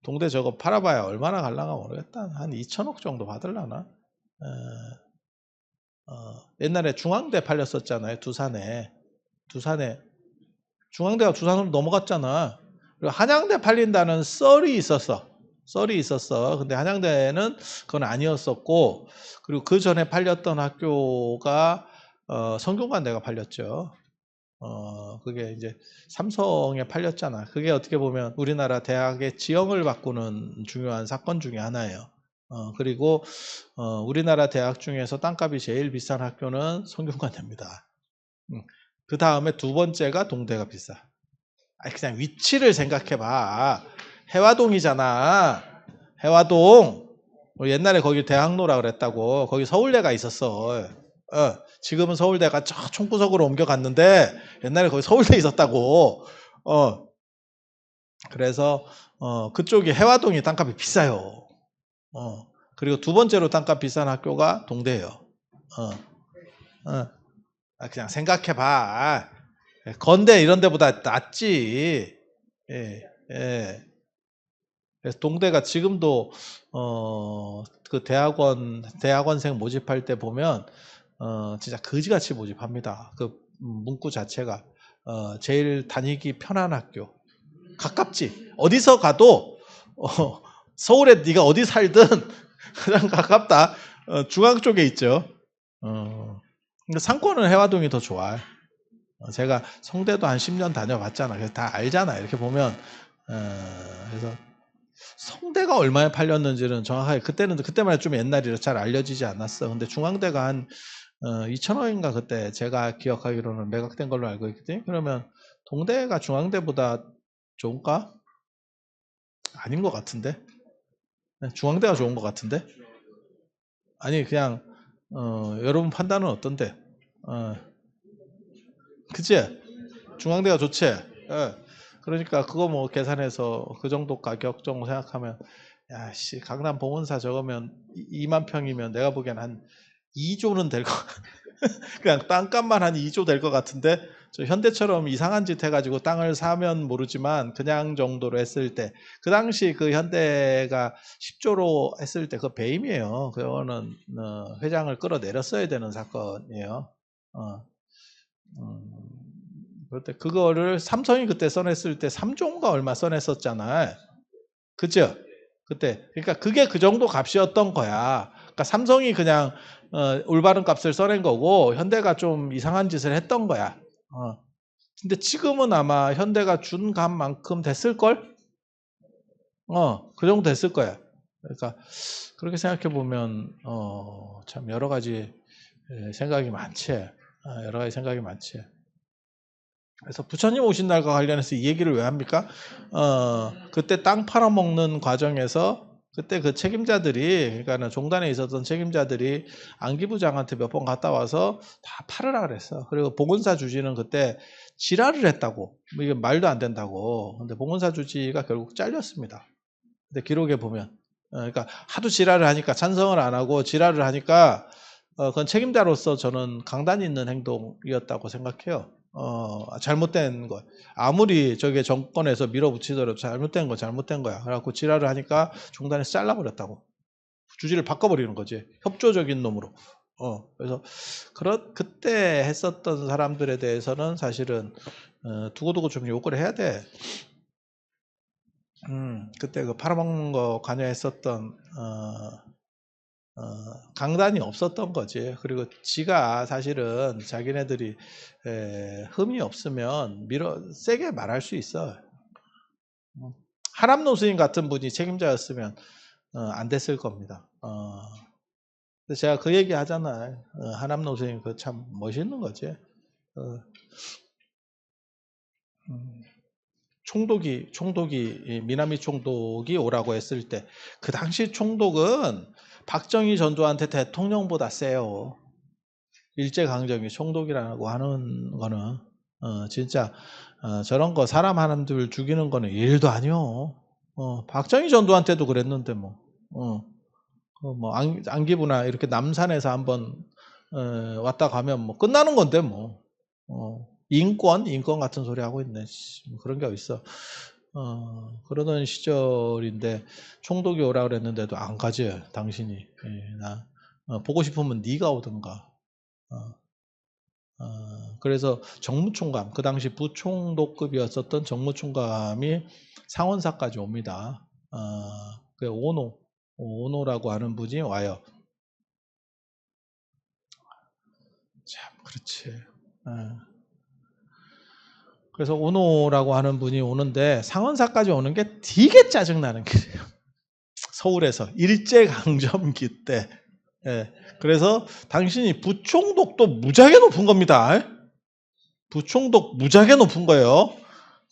동대 저거 팔아봐야 얼마나 갈라가 모르겠다. 한 2천억 정도 받을라나? 옛날에 중앙대 팔렸었잖아요. 두산에. 중앙대가 두산으로 넘어갔잖아. 그리고 한양대 팔린다는 썰이 있었어. 근데 한양대는 그건 아니었었고, 그리고 그 전에 팔렸던 학교가 성균관대가 팔렸죠. 그게 이제 삼성에 팔렸잖아. 그게 어떻게 보면 우리나라 대학의 지형을 바꾸는 중요한 사건 중에 하나예요. 그리고 우리나라 대학 중에서 땅값이 제일 비싼 학교는 성균관대입니다. 그 다음에 두 번째가 동대가 비싸. 그냥 위치를 생각해봐. 해화동이잖아. 해화동. 옛날에 거기 대학로라 그랬다고. 거기 서울대가 있었어. 지금은 서울대가 저 총구석으로 옮겨갔는데 옛날에 거기 서울대 있었다고. 그래서 그쪽이 해화동이 땅값이 비싸요. 그리고 두 번째로 땅값 비싼 학교가 동대예요. 그냥 생각해봐. 건대 이런 데보다 낫지. 예, 예. 그래서 동대가 지금도 그 대학원생 모집할 때 보면 진짜 거지같이 모집합니다. 그 문구 자체가 제일 다니기 편한 학교. 가깝지. 어디서 가도 서울에 네가 어디 살든 가장 가깝다. 중앙 쪽에 있죠. 근데 상권은 해화동이 더 좋아요. 제가 성대도 한 10년 다녀봤잖아. 그래서 다 알잖아. 이렇게 보면 그래서 성대가 얼마에 팔렸는지는 정확하게 그때만 좀 옛날이라 잘 알려지지 않았어. 근데 중앙대가 한 2,000원인가 그때 제가 기억하기로는 매각된 걸로 알고 있거든요. 그러면 동대가 중앙대보다 좋은가? 아닌 것 같은데. 중앙대가 좋은 것 같은데. 아니 그냥 여러분 판단은 어떤데? 그치? 중앙대가 좋지? 예. 그러니까 그거 뭐 계산해서 그 정도 가격 정도 생각하면 야씨 강남 봉은사 저거면 2만 평이면 내가 보기엔 한 2조는 될 거. 그냥 땅값만 한 2조 될 것 같은데 저 현대처럼 이상한 짓 해가지고 땅을 사면 모르지만 그냥 정도로 했을 때 그 당시 그 현대가 10조로 했을 때 그 배임이에요. 그거는 회장을 끌어내렸어야 되는 사건이에요. 그때 그거를 삼성이 그때 써냈을 때 3조인가 얼마 써냈었잖아. 그죠? 그때 그러니까 그게 그 정도 값이었던 거야. 그러니까 삼성이 그냥 올바른 값을 써낸 거고 현대가 좀 이상한 짓을 했던 거야. 근데 지금은 아마 현대가 준 값만큼 됐을 걸? 그 정도 됐을 거야. 그러니까 그렇게 생각해 보면 참 여러 가지 생각이 많지. 여러 가지 생각이 많지. 그래서 부처님 오신 날과 관련해서 이 얘기를 왜 합니까? 그때 땅 팔아먹는 과정에서 그때 그 책임자들이 그러니까 종단에 있었던 책임자들이 안기부장한테 몇 번 갔다 와서 다 팔으라 그랬어. 그리고 봉은사 주지는 그때 지랄을 했다고. 뭐 이게 말도 안 된다고. 근데 봉은사 주지가 결국 잘렸습니다. 근데 기록에 보면 그러니까 하도 지랄을 하니까 찬성을 안 하고 지랄을 하니까 그건 책임자로서 저는 강단 있는 행동이었다고 생각해요. 잘못된 거. 아무리 저게 정권에서 밀어붙이더라도 잘못된 거 잘못된 거야. 그래갖고 지랄을 하니까 중단에서 잘라버렸다고. 주지를 바꿔버리는 거지. 협조적인 놈으로. 그래서 그때 했었던 사람들에 대해서는 사실은 두고두고 좀 욕을 해야 돼. 그때 그 팔아먹는 거 관여했었던 강단이 없었던 거지. 그리고 지가 사실은 자기네들이 흠이 없으면 세게 말할 수 있어. 하람노 스님 같은 분이 책임자였으면 안 됐을 겁니다. 근데 제가 그 얘기 하잖아요. 하람노 스님 그 참 멋있는 거지. 총독이 미나미 총독이 오라고 했을 때 그 당시 총독은 박정희 전두환한테 대통령보다 세요. 일제강점기 총독이라고 하는 거는 진짜 저런 거 사람 하나둘 죽이는 거는 일도 아니요. 박정희 전두환한테도 그랬는데 뭐. 안기부나 이렇게 남산에서 한번 왔다 가면 뭐 끝나는 건데 뭐. 인권 같은 소리 하고 있네. 뭐 그런 게 어딨어. 그러던 시절인데 총독이 오라 그랬는데도 안 가지 당신이. 나 보고 싶으면 네가 오든가. 그래서 정무총감 그 당시 부총독급이었었던 정무총감이 상원사까지 옵니다. 그 오노라고 하는 분이 와요. 참 그렇지. 그래서 오노라고 하는 분이 오는데 상원사까지 오는 게 되게 짜증나는 길이에요. 서울에서 일제강점기 때. 그래서 당신이 부총독도 무지하게 높은 겁니다. 부총독 무지하게 높은 거예요.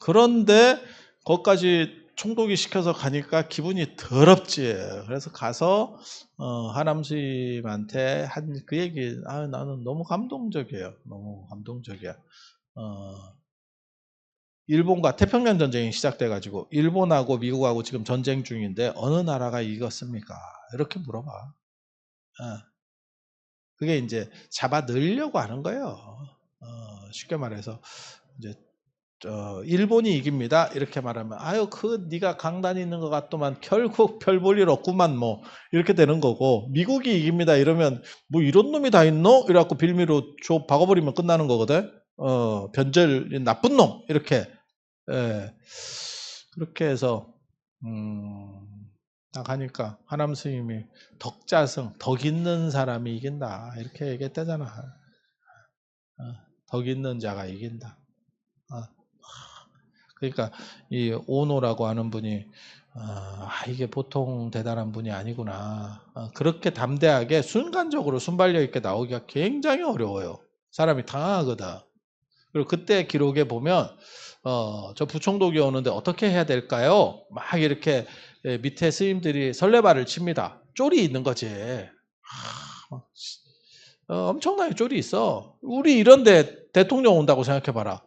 그런데 거기까지 총독이 시켜서 가니까 기분이 더럽지. 그래서 가서 하남스님한테 한 그 얘기 나는 너무 감동적이에요. 너무 감동적이야. 일본과 태평양 전쟁이 시작돼가지고 일본하고 미국하고 지금 전쟁 중인데 어느 나라가 이겼습니까? 이렇게 물어봐. 그게 이제 잡아 넣으려고 하는 거예요. 쉽게 말해서 이제 일본이 이깁니다. 이렇게 말하면 아유 네가 강단이 있는 것 같더만 결국 별 볼 일 없구만 뭐 이렇게 되는 거고 미국이 이깁니다. 이러면 뭐 이런 놈이 다 있노? 이래갖고 빌미로 박아버리면 끝나는 거거든. 변절 나쁜 놈 이렇게 예. 그렇게 해서 딱 하니까 하남 스님이 덕자승 덕 있는 사람이 이긴다 이렇게 얘기했다잖아. 덕 있는 자가 이긴다. 그러니까 이 오노라고 하는 분이 이게 보통 대단한 분이 아니구나. 그렇게 담대하게 순간적으로 순발력 있게 나오기가 굉장히 어려워요. 사람이 당황하거든. 그리고 그때 기록에 보면 저 부총독이 오는데 어떻게 해야 될까요? 막 이렇게 밑에 스님들이 설레발을 칩니다. 쫄이 있는 거지. 엄청나게 쫄이 있어. 우리 이런데 대통령 온다고 생각해봐라.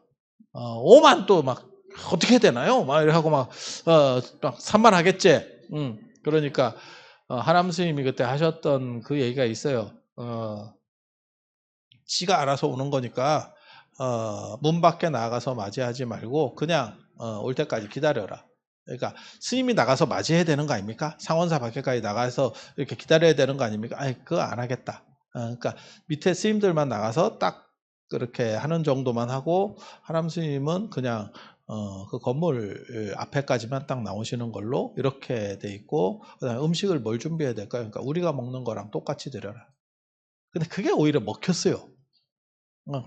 오만 또 막 어떻게 해야 되나요? 막 이렇게 하고 막 산만하겠지. 그러니까 하남 스님이 그때 하셨던 그 얘기가 있어요. 지가 알아서 오는 거니까 문 밖에 나가서 맞이하지 말고 그냥 올 때까지 기다려라. 그러니까 스님이 나가서 맞이해야 되는 거 아닙니까? 상원사 밖에까지 나가서 이렇게 기다려야 되는 거 아닙니까? 아니 그거 안 하겠다. 그러니까 밑에 스님들만 나가서 딱 그렇게 하는 정도만 하고 하남 스님은 그냥 그 건물 앞에까지만 딱 나오시는 걸로 이렇게 돼 있고 그다음에 음식을 뭘 준비해야 될까요? 그러니까 우리가 먹는 거랑 똑같이 드려라. 근데 그게 오히려 먹혔어요.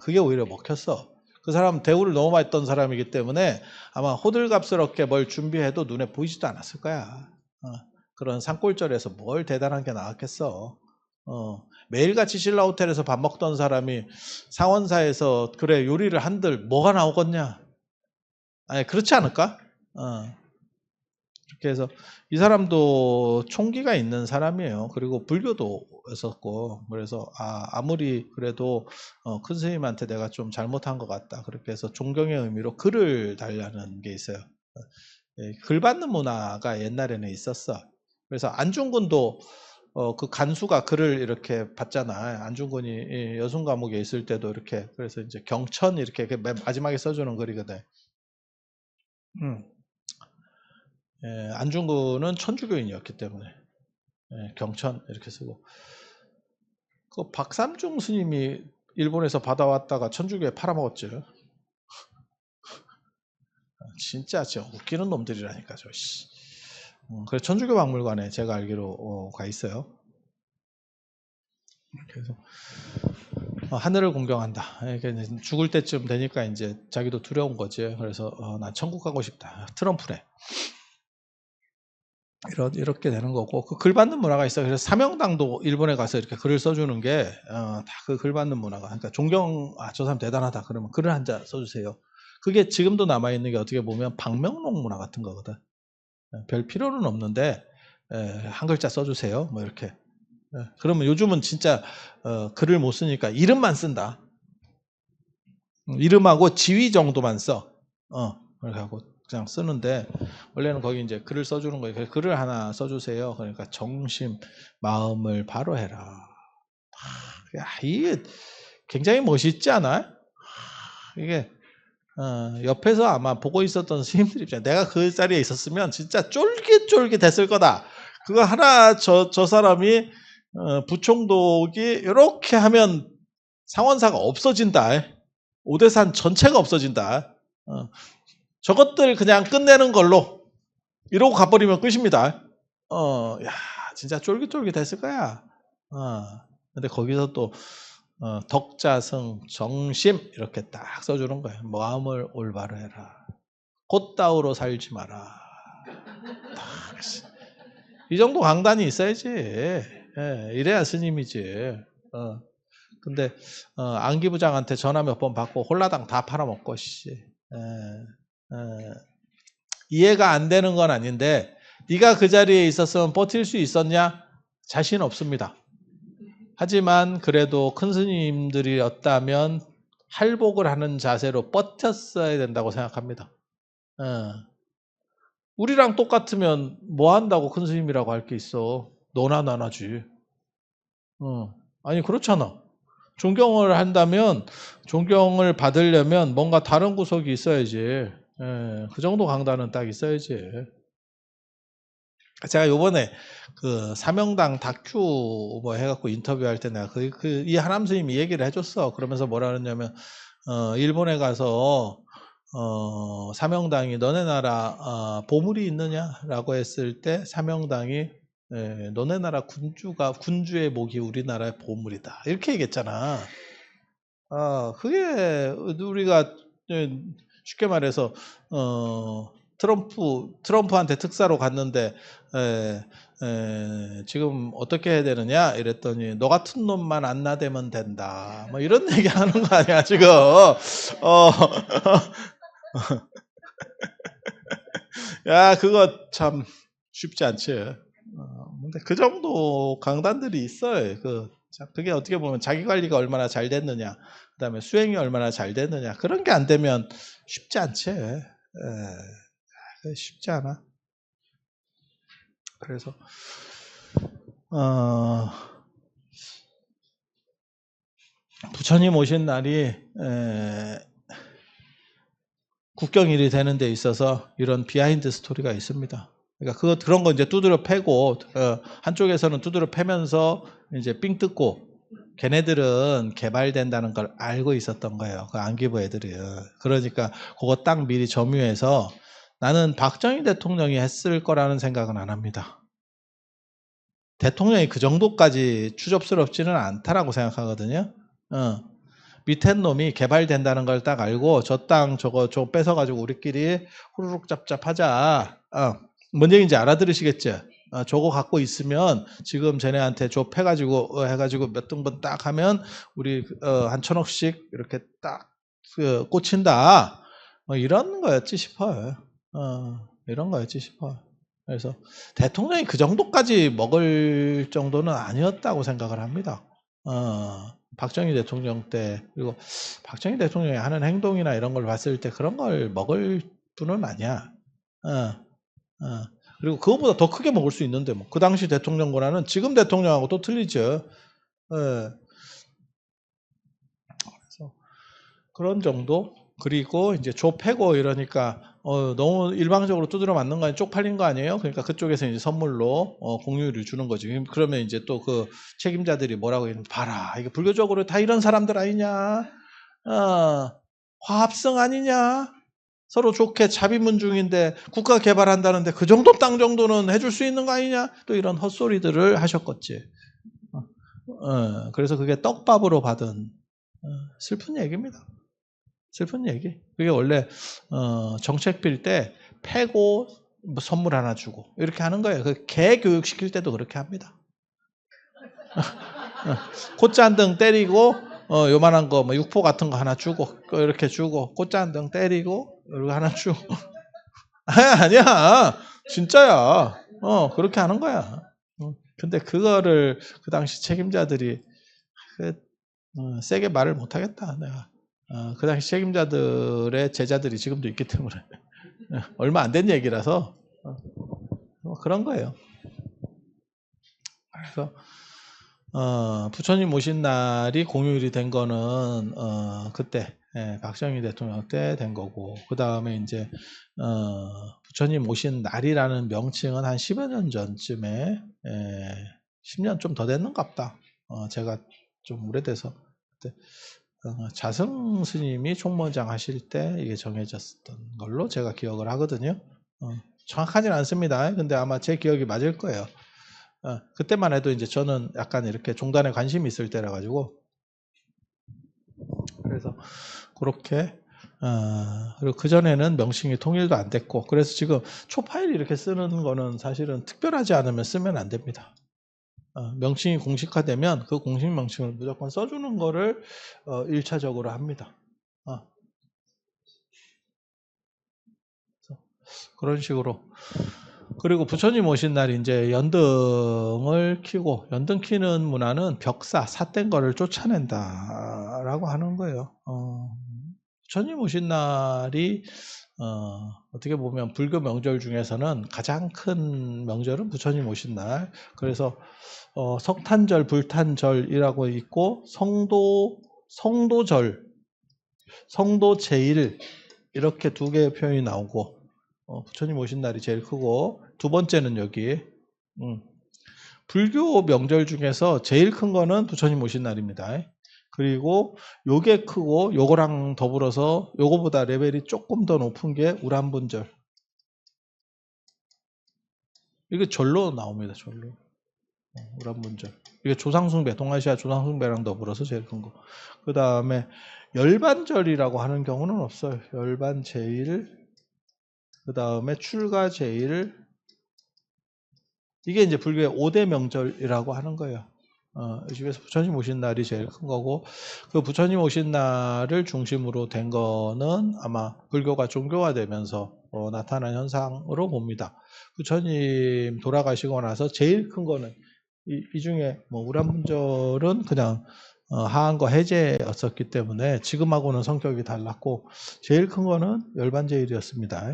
그게 오히려 먹혔어. 그 사람 대우를 너무 많이 했던 사람이기 때문에 아마 호들갑스럽게 뭘 준비해도 눈에 보이지도 않았을 거야. 그런 산골절에서 뭘 대단한 게 나왔겠어. 매일같이 신라 호텔에서 밥 먹던 사람이 상원사에서 그래 요리를 한들 뭐가 나오겠냐? 아니 그렇지 않을까? 그렇게 해서 이 사람도 총기가 있는 사람이에요. 그리고 불교도였었고 그래서 아무리 그래도 큰 스님한테 내가 좀 잘못한 것 같다. 그렇게 해서 존경의 의미로 글을 달라는 게 있어요. 글 받는 문화가 옛날에는 있었어. 그래서 안중근도 그 간수가 글을 이렇게 받잖아. 안중근이 여순 감옥에 있을 때도 이렇게 그래서 이제 경천 이렇게 맨 마지막에 써주는 글이거든. 안중근은 천주교인이었기 때문에 경천 이렇게 쓰고 그 박삼중 스님이 일본에서 받아왔다가 천주교에 팔아먹었죠. 진짜 웃기는 놈들이라니까 저. 그래서 천주교 박물관에 제가 알기로 가 있어요. 그래서 하늘을 공경한다. 그러니까 죽을 때쯤 되니까 이제 자기도 두려운 거지. 그래서 난 천국 가고 싶다. 트럼프래. 이렇게 되는 거고 그 글 받는 문화가 있어요. 그래서 사명당도 일본에 가서 이렇게 글을 써주는 게 다 그 글 받는 문화가 그러니까 존경 저 사람 대단하다 그러면 글을 한 자 써주세요. 그게 지금도 남아 있는 게 어떻게 보면 방명록 문화 같은 거거든. 별 필요는 없는데 한 글자 써주세요. 뭐 이렇게. 그러면 요즘은 진짜 글을 못 쓰니까 이름만 쓴다. 이름하고 지위 정도만 써. 그렇게 하고 그냥 쓰는데 원래는 거기 이제 글을 써주는 거예요. 글을 하나 써주세요. 그러니까 정심 마음을 바로 해라. 야, 이게 굉장히 멋있지 않아? 이게 옆에서 아마 보고 있었던 스님들 입장에 내가 그 자리에 있었으면 진짜 쫄깃쫄깃했을 거다. 그거 하나 저 사람이 부총독이 이렇게 하면 상원사가 없어진다. 오대산 전체가 없어진다. 저것들 그냥 끝내는 걸로 이러고 가버리면 끝입니다. 야, 진짜 쫄깃쫄깃했을 거야. 근데 거기서 또 덕자성 정심 이렇게 딱 써주는 거예요. 마음을 올바로 해라. 꽃다우로 살지 마라. 이 정도 강단이 있어야지. 이래야 스님이지. 근데 안기부장한테 전화 몇 번 받고 홀라당 다 팔아먹고 이해가 안 되는 건 아닌데 네가 그 자리에 있었으면 버틸 수 있었냐? 자신 없습니다. 하지만 그래도 큰 스님들이었다면 할복을 하는 자세로 버텼어야 된다고 생각합니다. 우리랑 똑같으면 뭐 한다고 큰 스님이라고 할 게 있어. 너나 나나지. 아니 그렇잖아. 존경을 한다면 존경을 받으려면 뭔가 다른 구석이 있어야지. 예, 그 정도 강단은 딱 있어야지. 제가 요번에 그 사명당 다큐 뭐 해갖고 인터뷰할 때 내가 이 하남 스님이 얘기를 해줬어. 그러면서 뭐라 그랬냐면, 일본에 가서, 사명당이 너네 나라, 보물이 있느냐라고 했을 때 사명당이, 너네 나라 군주의 목이 우리나라의 보물이다. 이렇게 얘기했잖아. 그게 우리가 쉽게 말해서, 트럼프한테 특사로 갔는데, 지금 어떻게 해야 되느냐 이랬더니 너 같은 놈만 안 나대면 된다 뭐 이런 얘기 하는 거 아니야 지금. 야 그거 참 쉽지 않지. 근데 그 정도 강단들이 있어요. 그게 어떻게 보면 자기 관리가 얼마나 잘 됐느냐, 그다음에 수행이 얼마나 잘 됐느냐, 그런 게 안 되면 쉽지 않지. 쉽지 않아. 그래서 부처님 오신 날이 국경일이 되는 데 있어서 이런 비하인드 스토리가 있습니다. 그러니까 그런 거 이제 두드려 패고, 한쪽에서는 두드려 패면서 이제 삥 뜯고, 걔네들은 개발된다는 걸 알고 있었던 거예요. 그 안기부 애들이. 그러니까 그거 딱 미리 점유해서 나는 박정희 대통령이 했을 거라는 생각은 안 합니다. 대통령이 그 정도까지 추접스럽지는 않다라고 생각하거든요. 밑에 놈이 개발된다는 걸 딱 알고 저 땅 저거 뺏어가지고 우리끼리 후루룩 짭짭하자. 뭔 얘기인지 알아들으시겠죠? 저거 갖고 있으면 지금 쟤네한테 좁혀가지고 해가지고 몇 등분 딱 하면 우리 한 1,000억씩 이렇게 딱 꽂힌다. 이런 거였지 싶어요. 이런 거였지 싶어요. 그래서 대통령이 그 정도까지 먹을 정도는 아니었다고 생각을 합니다. 박정희 대통령 때, 그리고 박정희 대통령이 하는 행동이나 이런 걸 봤을 때 그런 걸 먹을 분은 아니야. 그리고 그거보다 더 크게 먹을 수 있는데, 뭐. 그 당시 대통령보다는 지금 대통령하고 또 틀리죠. 그래서 그런 정도? 그리고 이제 좁히고 이러니까, 너무 일방적으로 두드려 맞는 거 아니에요? 쪽팔린 거 아니에요? 그러니까 그쪽에서 이제 선물로, 공유를 주는 거지. 그러면 이제 또 그 책임자들이 뭐라고 하냐면, 봐라, 이게 불교적으로 다 이런 사람들 아니냐? 화합성 아니냐? 서로 좋게 자비문중인데 국가 개발한다는데 그 정도 땅 정도는 해줄 수 있는 거 아니냐? 또 이런 헛소리들을 하셨겠지. 그래서 그게 떡밥으로 받은 슬픈 얘기입니다. 슬픈 얘기. 그게 원래 정책 빌 때 패고 뭐 선물 하나 주고 이렇게 하는 거예요. 그 개 교육 시킬 때도 그렇게 합니다. 콧잔등 때리고 요만한 거 뭐 육포 같은 거 하나 주고 이렇게 주고 콧잔등 때리고 이렇게 하나 주고 아니야 진짜야. 그렇게 하는 거야. 근데 그거를 그 당시 책임자들이 세게 말을 못 하겠다 내가. 그 당시 책임자들의 제자들이 지금도 있기 때문에 얼마 안 된 얘기라서 그런 거예요. 그래서 부처님 오신 날이 공휴일이 된 거는 그때 박정희 대통령 때 된 거고, 그 다음에 이제 부처님 오신 날이라는 명칭은 한 10여 년 전쯤에 10년 좀 더 됐는갑다. 제가 좀 오래돼서 그때 자승 스님이 총무장 하실 때 이게 정해졌던 걸로 제가 기억을 하거든요. 정확하진 않습니다. 근데 아마 제 기억이 맞을 거예요. 그때만 해도 이제 저는 약간 이렇게 종단에 관심이 있을 때라 가지고, 그래서 그렇게 그리고 그 전에는 명칭이 통일도 안 됐고, 그래서 지금 초파일 이렇게 쓰는 거는 사실은 특별하지 않으면 쓰면 안 됩니다. 명칭이 공식화되면 그 공식 명칭을 무조건 써주는 거를 1차적으로 합니다. 그런 식으로. 그리고 부처님 오신 날 이제 연등을 켜고, 연등 켜는 문화는 벽사, 삿된 거를 쫓아낸다라고 하는 거예요. 부처님 오신 날이 어떻게 보면 불교 명절 중에서는 가장 큰 명절은 부처님 오신 날. 그래서 성탄절, 불탄절이라고 있고 성도절, 성도제일 이렇게 두 개의 표현이 나오고 부처님 오신 날이 제일 크고 두 번째는 여기 불교 명절 중에서 제일 큰 거는 부처님 오신 날입니다. 그리고 요게 크고 요거랑 더불어서 요거보다 레벨이 조금 더 높은 게 우람분절. 이게 절로 나옵니다. 절로. 우람분절. 이게 조상숭배, 동아시아 조상숭배랑 더불어서 제일 큰 거. 그 다음에 열반절이라고 하는 경우는 없어요. 열반제일, 그 다음에 출가제일. 이게 이제 불교의 5대 명절이라고 하는 거예요. 이 중에서 부처님 오신 날이 제일 큰 거고, 그 부처님 오신 날을 중심으로 된 거는 아마 불교가 종교화되면서 나타난 현상으로 봅니다. 부처님 돌아가시고 나서 제일 큰 거는 이 중에 뭐 우람분절은 그냥 하한거 해제였었기 때문에 지금하고는 성격이 달랐고, 제일 큰 거는 열반제일이었습니다.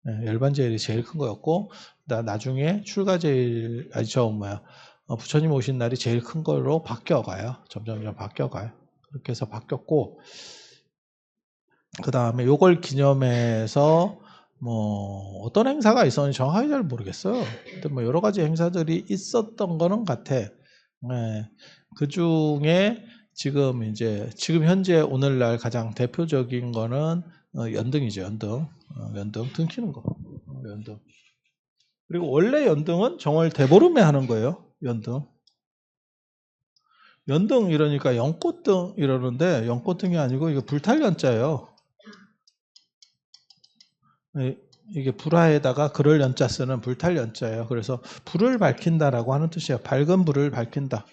네, 열반제일이 제일 큰 거였고, 나중에 출가제일, 부처님 오신 날이 제일 큰 걸로 바뀌어가요. 점점 바뀌어가요. 그렇게 해서 바뀌었고, 그 다음에 요걸 기념해서 뭐 어떤 행사가 있었는지 정확하게 잘 모르겠어요. 근데 뭐 여러 가지 행사들이 있었던 거는 같아. 네, 그 중에 지금 현재 오늘날 가장 대표적인 거는 연등이죠. 연등 등 키는 거. 연등. 그리고 원래 연등은 정월 대보름에 하는 거예요. 연등. 연등 이러니까 연꽃등 이러는데 연꽃등이 아니고 이거 불탈 연자예요. 이게 불화에다가 그럴 연자 쓰는 불탈 연자예요. 그래서 불을 밝힌다라고 하는 뜻이에요. 밝은 불을 밝힌다.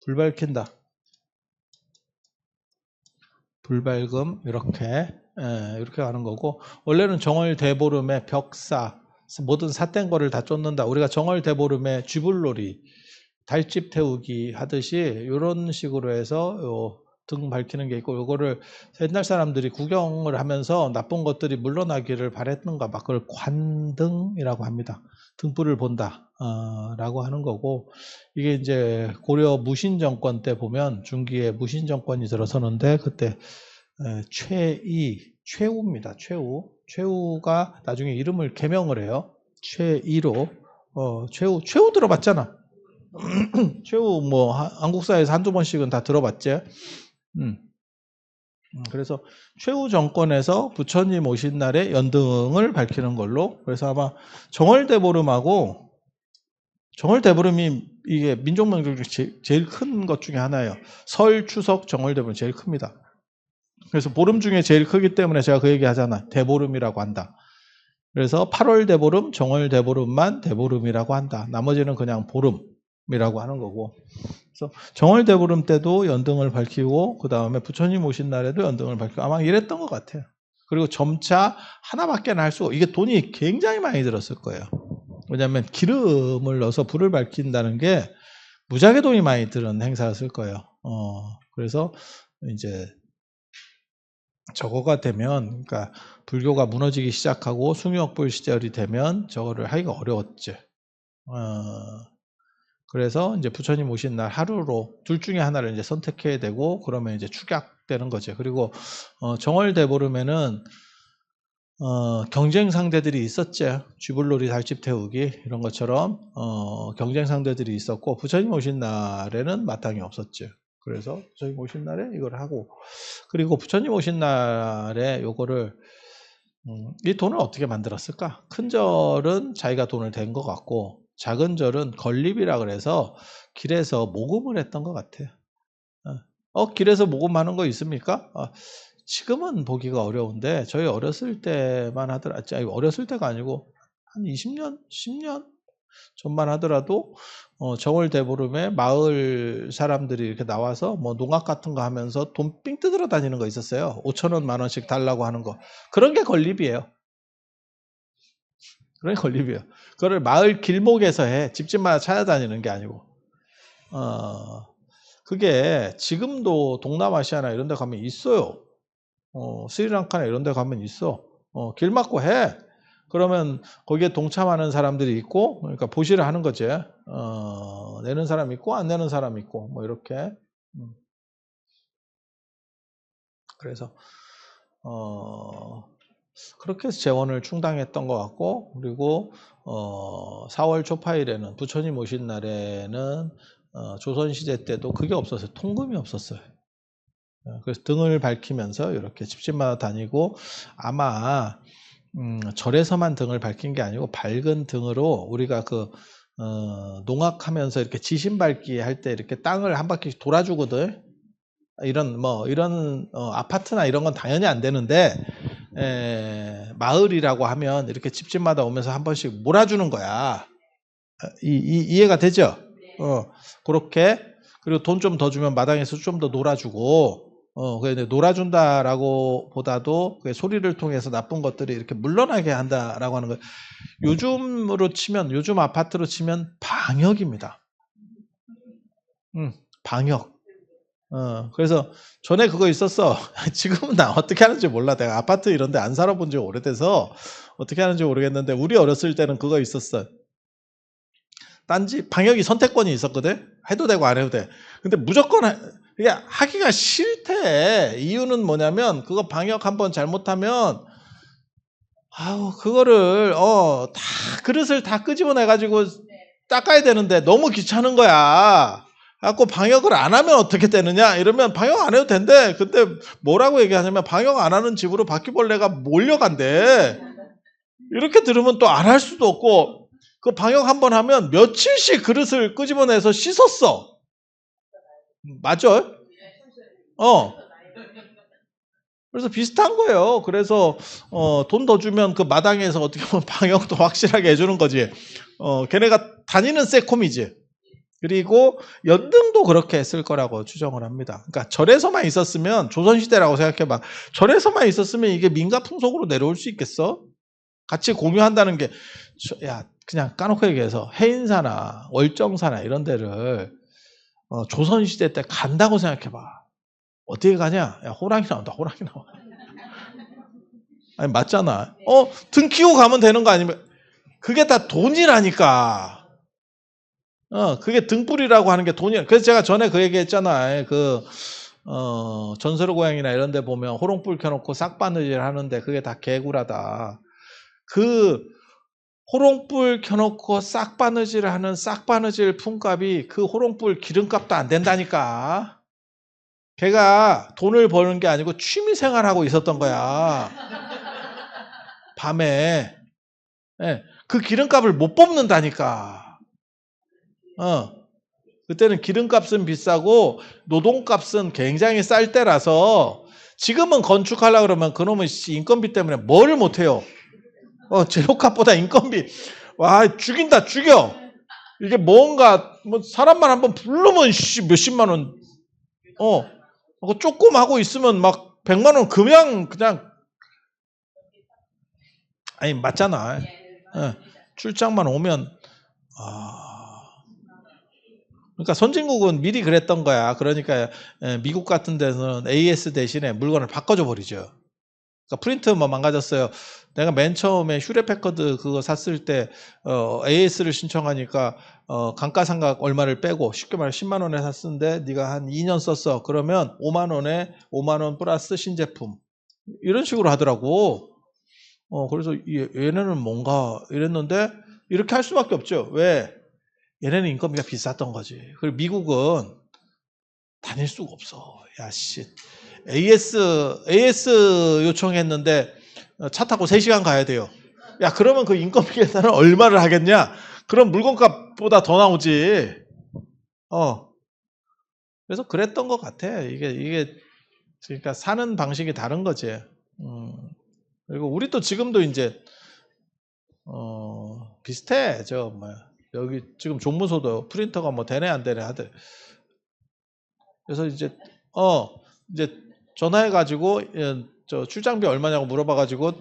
불 밝힌다. 불발금 이렇게 하는 거고, 원래는 정월 대보름에 벽사 모든 삿된 거를 다 쫓는다. 우리가 정월 대보름에 쥐불놀이 달집 태우기 하듯이 이런 식으로 해서 등 밝히는 게 있고, 요거를 옛날 사람들이 구경을 하면서 나쁜 것들이 물러나기를 바랬던가 막 그걸 관등이라고 합니다. 등불을 본다 라고 하는 거고, 이게 이제 고려 무신 정권 때 보면 중기에 무신 정권이 들어서는데 그때 최우입니다. 최우가 나중에 이름을 개명을 해요. 최이로. 최우 들어봤잖아. 최우 뭐 한국사에서 한두 번씩은 다 들어봤지. 그래서 최우 정권에서 부처님 오신 날에 연등을 밝히는 걸로. 그래서 아마 정월대보름하고, 정월대보름이 이게 민족명절 중에 제일 큰 것 중에 하나예요. 설, 추석, 정월대보름 제일 큽니다. 그래서 보름 중에 제일 크기 때문에 제가 그 얘기 하잖아. 대보름이라고 한다. 그래서 8월 대보름, 정월 대보름만 대보름이라고 한다. 나머지는 그냥 보름이라고 하는 거고. 그래서 정월 대보름 때도 연등을 밝히고, 그 다음에 부처님 오신 날에도 연등을 밝히고, 아마 이랬던 것 같아요. 그리고 점차 하나밖에 할 수가, 이게 돈이 굉장히 많이 들었을 거예요. 왜냐하면 기름을 넣어서 불을 밝힌다는 게 무지하게 돈이 많이 드는 행사였을 거예요. 그래서 이제 저거가 되면, 그러니까 불교가 무너지기 시작하고 숭유역불 시절이 되면 저거를 하기가 어려웠지. 그래서 이제 부처님 오신 날 하루로 둘 중에 하나를 이제 선택해야 되고, 그러면 이제 축약되는 거죠. 그리고 정월 대보름에는 경쟁 상대들이 있었죠. 쥐불놀이 달집 태우기 이런 것처럼 경쟁 상대들이 있었고, 부처님 오신 날에는 마땅히 없었죠. 그래서 부처님 오신 날에 이걸 하고, 그리고 부처님 오신 날에 요거를 이 돈을 어떻게 만들었을까? 큰 절은 자기가 돈을 댄 것 같고, 작은 절은 건립이라 그래서 길에서 모금을 했던 것 같아요. 길에서 모금하는 거 있습니까? 지금은 보기가 어려운데 저희 어렸을 때만 하더라도, 어렸을 때가 아니고 한 20년, 10년 전만 하더라도 정월 대보름에 마을 사람들이 이렇게 나와서 뭐 농악 같은 거 하면서 돈 삥 뜯으러 다니는 거 있었어요. 5,000원, 10,000원씩 달라고 하는 거. 그런 게 건립이에요. 그런 게 건립이에요. 그거를 마을 길목에서 해. 집집마다 찾아다니는 게 아니고. 그게 지금도 동남아시아나 이런 데 가면 있어요. 스리랑카나 이런 데 가면 있어. 길 막고 해. 그러면 거기에 동참하는 사람들이 있고, 그러니까 보시를 하는 거지. 내는 사람 있고 안 내는 사람 있고 뭐 이렇게. 그래서 그렇게 해서 재원을 충당했던 것 같고, 그리고 4월 초파일에는 부처님 오신 날에는 조선시대 때도 그게 없었어요. 통금이 없었어요. 그래서 등을 밝히면서 이렇게 집집마다 다니고, 아마 절에서만 등을 밝힌 게 아니고 밝은 등으로 우리가 농악하면서 이렇게 지신 밝기 할 때 이렇게 땅을 한 바퀴 돌아주거든. 이런 아파트나 이런 건 당연히 안 되는데, 마을이라고 하면 이렇게 집집마다 오면서 한 번씩 몰아주는 거야. 이해가 되죠? 그렇게. 그리고 돈 좀 더 주면 마당에서 좀 더 놀아주고, 그런데 놀아준다라고 보다도 소리를 통해서 나쁜 것들이 이렇게 물러나게 한다라고 하는 거예요. 요즘 아파트로 치면 방역입니다. 방역. 그래서 전에 그거 있었어. 지금은 나 어떻게 하는지 몰라. 내가 아파트 이런 데 안 살아본 지 오래돼서 어떻게 하는지 모르겠는데, 우리 어렸을 때는 그거 있었어. 딴지 방역이 선택권이 있었거든. 해도 되고 안 해도 돼. 근데 무조건 이게 하기가 싫대. 이유는 뭐냐면, 그거 방역 한번 잘못하면 그거를 그릇을 다 끄집어내 가지고 닦아야 되는데 너무 귀찮은 거야. 갖고 방역을 안 하면 어떻게 되느냐? 이러면 방역 안 해도 된대. 근데 뭐라고 얘기하냐면, 방역 안 하는 집으로 바퀴벌레가 몰려간대. 이렇게 들으면 또 안 할 수도 없고, 그 방역 한번 하면 며칠씩 그릇을 끄집어내서 씻었어. 맞죠? 그래서 비슷한 거예요. 그래서 돈 더 주면 그 마당에서 어떻게 보면 방역도 확실하게 해주는 거지. 걔네가 다니는 세콤이지. 그리고 연등도 그렇게 했을 거라고 추정을 합니다. 그러니까 절에서만 있었으면, 조선시대라고 생각해봐. 절에서만 있었으면 이게 민가 풍속으로 내려올 수 있겠어? 같이 공유한다는 게, 그냥 까놓고 얘기해서 해인사나 월정사나 이런 데를 조선시대 때 간다고 생각해봐. 어떻게 가냐? 호랑이 나온다, 호랑이 나와. 아니, 맞잖아. 등 키고 가면 되는 거 아니면, 그게 다 돈이라니까. 그게 등불이라고 하는 게 돈이야. 그래서 제가 전에 그 얘기 했잖아. 전설의 고향이나 이런 데 보면 호롱불 켜놓고 싹바느질 하는데 그게 다 개구라다. 그 호롱불 켜놓고 싹바느질 하는 싹바느질 품값이 그 호롱불 기름값도 안 된다니까. 걔가 돈을 버는 게 아니고 취미생활하고 있었던 거야. 밤에. 그 기름값을 못 뽑는다니까. 그때는 기름값은 비싸고 노동값은 굉장히 쌀 때라서, 지금은 건축하려고 그러면 그놈의 인건비 때문에 뭐를 못해요. 재료값보다 인건비, 와, 죽인다, 죽여. 이게 뭔가, 사람만 한번 부르면 몇십만 원, 조금 하고 있으면 막 100만 원 그냥, 아니, 맞잖아. 출장만 오면, 그러니까 선진국은 미리 그랬던 거야. 그러니까 미국 같은 데서는 AS 대신에 물건을 바꿔줘 버리죠. 그러니까 프린트 망가졌어요. 내가 맨 처음에 휴레패커드 그거 샀을 때 AS를 신청하니까 감가상각 얼마를 빼고, 쉽게 말해 10만 원에 샀는데 네가 한 2년 썼어. 그러면 5만 원에 5만 원 플러스 신제품. 이런 식으로 하더라고. 그래서 얘네는 뭔가 이랬는데, 이렇게 할 수밖에 없죠. 왜? 얘네는 인건비가 비쌌던 거지. 그리고 미국은 다닐 수가 없어. AS 요청했는데 차 타고 3시간 가야 돼요. 그러면 그 인건비 계산을 얼마를 하겠냐? 그럼 물건값보다 더 나오지. 그래서 그랬던 것 같아. 이게 그러니까 사는 방식이 다른 거지. 그리고 우리도 지금도 이제 비슷해. 여기 지금 종무소도 프린터가 되네 안 되네 하대. 그래서 이제 전화해가지고 저 출장비 얼마냐고 물어봐가지고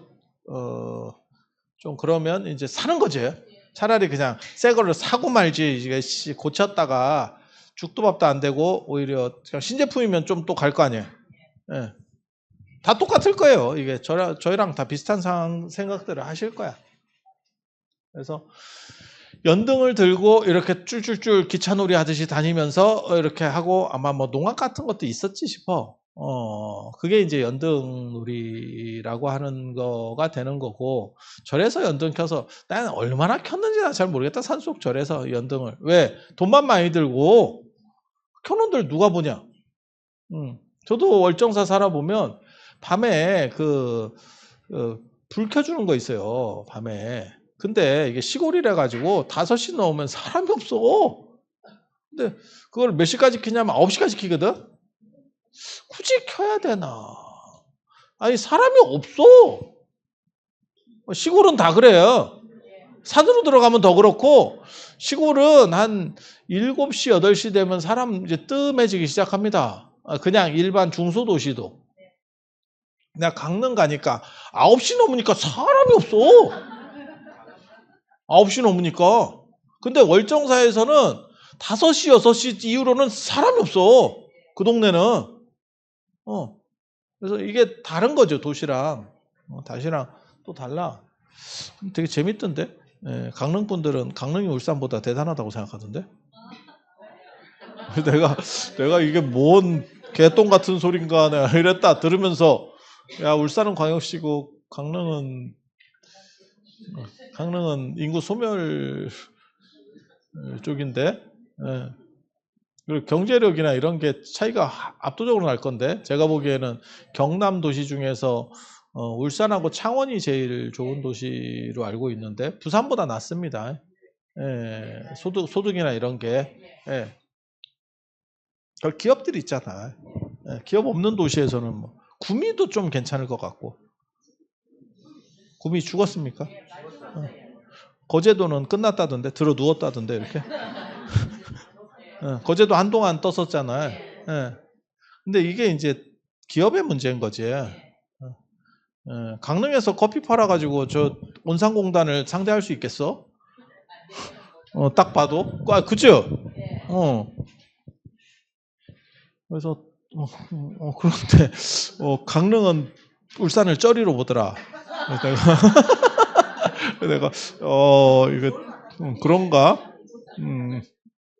좀 그러면 이제 사는 거지. 차라리 그냥 새 거를 사고 말지. 이게 고쳤다가 죽도 밥도 안 되고 오히려 그냥 신제품이면 좀 또 갈 거 아니에요. 다 똑같을 거예요. 이게 저희랑 다 비슷한 생각들을 하실 거야. 그래서 연등을 들고 이렇게 쫄쫄쫄 기차놀이 하듯이 다니면서 이렇게 하고 아마 뭐 농악 같은 것도 있었지 싶어. 그게 이제 연등놀이라고 하는 거가 되는 거고, 절에서 연등 켜서 나는 얼마나 켰는지 나 잘 모르겠다. 산속 절에서 연등을. 왜? 돈만 많이 들고 켜놓은들 누가 보냐? 저도 월정사 살아보면 밤에 불 켜주는 거 있어요. 밤에. 근데 이게 시골이라 가지고 5시 넘으면 사람이 없어. 근데 그걸 몇 시까지 켜냐면 9시까지 켜거든? 굳이 켜야 되나? 아니, 사람이 없어. 시골은 다 그래요. 산으로 들어가면 더 그렇고, 시골은 한 7시, 8시 되면 사람 이제 뜸해지기 시작합니다. 그냥 일반 중소도시도. 내가 강릉 가니까 9시 넘으니까 사람이 없어. 9시 넘으니까. 근데 월정사에서는 5시, 6시 이후로는 사람이 없어. 그 동네는. 그래서 이게 다른 거죠, 도시랑. 다시랑 또 달라. 되게 재밌던데. 예, 강릉 분들은 강릉이 울산보다 대단하다고 생각하던데. 내가 이게 뭔 개똥 같은 소린가 내가 이랬다 들으면서, 야, 울산은 광역시고 강릉은 인구 소멸 쪽인데, 예. 그리고 경제력이나 이런 게 차이가 압도적으로 날 건데, 제가 보기에는 경남 도시 중에서 울산하고 창원이 제일 좋은 도시로 알고 있는데, 부산보다 낫습니다. 예, 소득이나 이런 게. 예. 기업들이 있잖아. 예, 기업 없는 도시에서는 뭐 구미도 좀 괜찮을 것 같고. 구미 죽었습니까? 거제도는 끝났다던데, 들어 누웠다던데 이렇게. 거제도 한동안 떴었잖아요. 예. 근데 이게 이제 기업의 문제인 거지. 강릉에서 커피 팔아가지고 저 온산공단을 상대할 수 있겠어? 딱 봐도. 그죠? 그래서 그런데 강릉은 울산을 쩌리로 보더라. 내가 이거 그런가?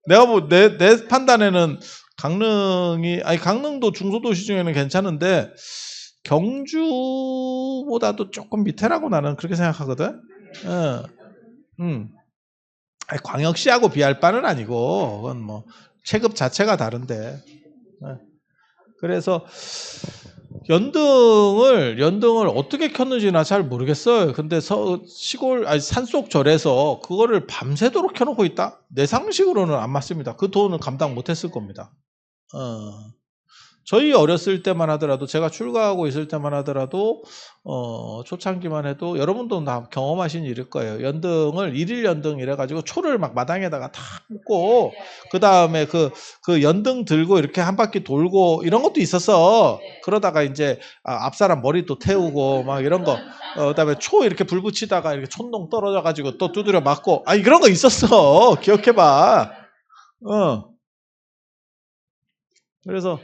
내가 내 판단에는 강릉도 중소도시 중에는 괜찮은데 경주보다도 조금 밑에라고 나는 그렇게 생각하거든. 광역시하고 비할 바는 아니고 그건 뭐 체급 자체가 다른데. 그래서 연등을 어떻게 켰는지 나 잘 모르겠어요. 근데 산속 절에서 그거를 밤새도록 켜놓고 있다? 내 상식으로는 안 맞습니다. 그 돈은 감당 못했을 겁니다. 저희 어렸을 때만 하더라도, 제가 출가하고 있을 때만 하더라도 초창기만 해도 여러분도 다 경험하신 일일 거예요. 연등을 일일 연등 이래가지고 초를 막 마당에다가 다 꽂고, 그 다음에 그 연등 들고 이렇게 한 바퀴 돌고 이런 것도 있었어. 그러다가 이제 앞사람 머리 또 태우고 막 이런 거. 그다음에 초 이렇게 불 붙이다가 이렇게 촌농 떨어져가지고 또 두드려 맞고, 그런 거 있었어. 기억해봐. 그래서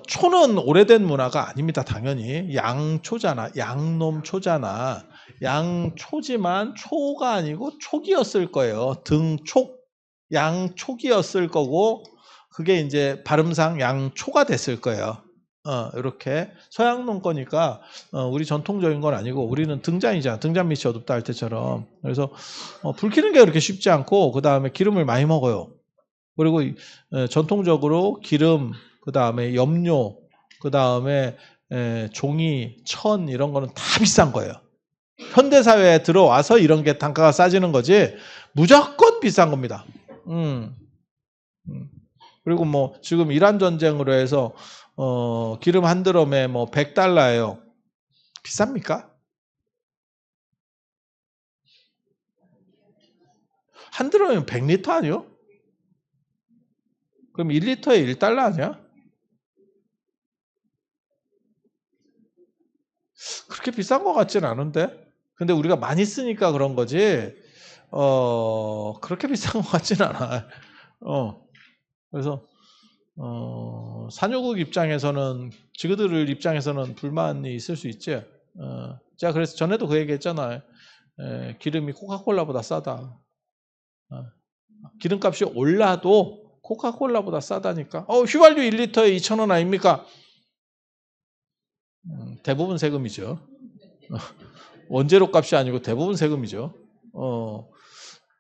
초는 오래된 문화가 아닙니다. 당연히 양초잖아. 양놈초잖아. 양초지만 초가 아니고 촉이었을 거예요. 등촉, 양촉이었을 거고, 그게 이제 발음상 양초가 됐을 거예요. 이렇게 서양놈 거니까 우리 전통적인 건 아니고, 우리는 등잔이잖아. 등잔 밑이 어둡다 할 때처럼. 그래서 불 켜는 게 그렇게 쉽지 않고, 그 다음에 기름을 많이 먹어요. 그리고 전통적으로 기름, 그 다음에 염료, 그 다음에 종이, 천 이런 거는 다 비싼 거예요. 현대사회에 들어와서 이런 게 단가가 싸지는 거지 무조건 비싼 겁니다. 그리고 뭐 지금 이란 전쟁으로 해서 기름 한 드럼에 뭐 $100예요. 비쌉니까? 한 드럼이면 100리터 아니요? 그럼 1리터에 $1 아니야? 그렇게 비싼 것 같지는 않은데. 근데 우리가 많이 쓰니까 그런 거지. 그렇게 비싼 것 같지는 않아. 그래서 산유국 입장에서는 지그들 입장에서는 불만이 있을 수 있지. 제가 그래서 전에도 그 얘기했잖아요. 기름이 코카콜라보다 싸다. 기름값이 올라도 코카콜라보다 싸다니까. 휘발유 1리터에 2,000원 아닙니까? 대부분 세금이죠. 원재료 값이 아니고 대부분 세금이죠.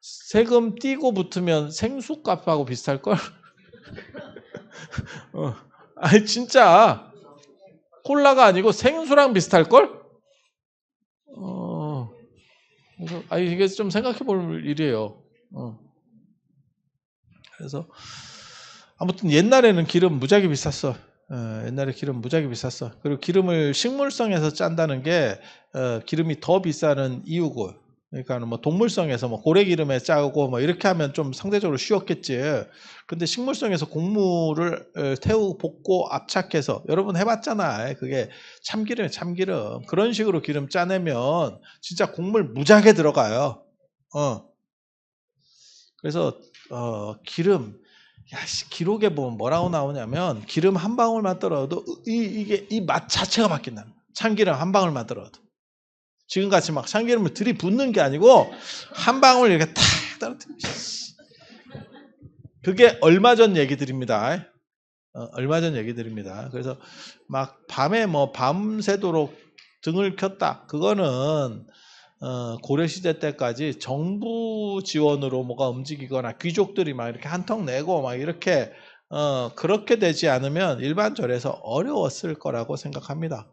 세금 띄고 붙으면 생수 값하고 비슷할걸? 아니 진짜 콜라가 아니고 생수랑 비슷할걸? 그래서 이게 좀 생각해 볼 일이에요. 그래서 아무튼 옛날에는 기름 무지하게 비쌌어. 옛날에 기름 무지하게 비쌌어. 그리고 기름을 식물성에서 짠다는 게 기름이 더 비싸는 이유고, 그러니까 뭐 동물성에서 뭐 고래기름에 짜고 뭐 이렇게 하면 좀 상대적으로 쉬웠겠지. 근데 식물성에서 곡물을 태우 볶고 압착해서 여러분 해봤잖아. 그게 참기름이야, 참기름. 그런 식으로 기름 짜내면 진짜 곡물 무지하게 들어가요. 그래서 기름, 기록에 보면 뭐라고 나오냐면 기름 한 방울만 떨어도 이게 이 맛 자체가 바뀐다. 참기름 한 방울만 떨어도. 지금같이 막 참기름을 들이붓는 게 아니고 한 방울 이렇게 탁 떨어뜨리면 그게 얼마 전 얘기들입니다. 얼마 전 얘기들입니다. 그래서 막 밤에 뭐 밤새도록 등을 켰다. 그거는 고려시대 때까지 정부 지원으로 뭐가 움직이거나 귀족들이 막 이렇게 한턱 내고 막 이렇게 그렇게 되지 않으면 일반 절에서 어려웠을 거라고 생각합니다.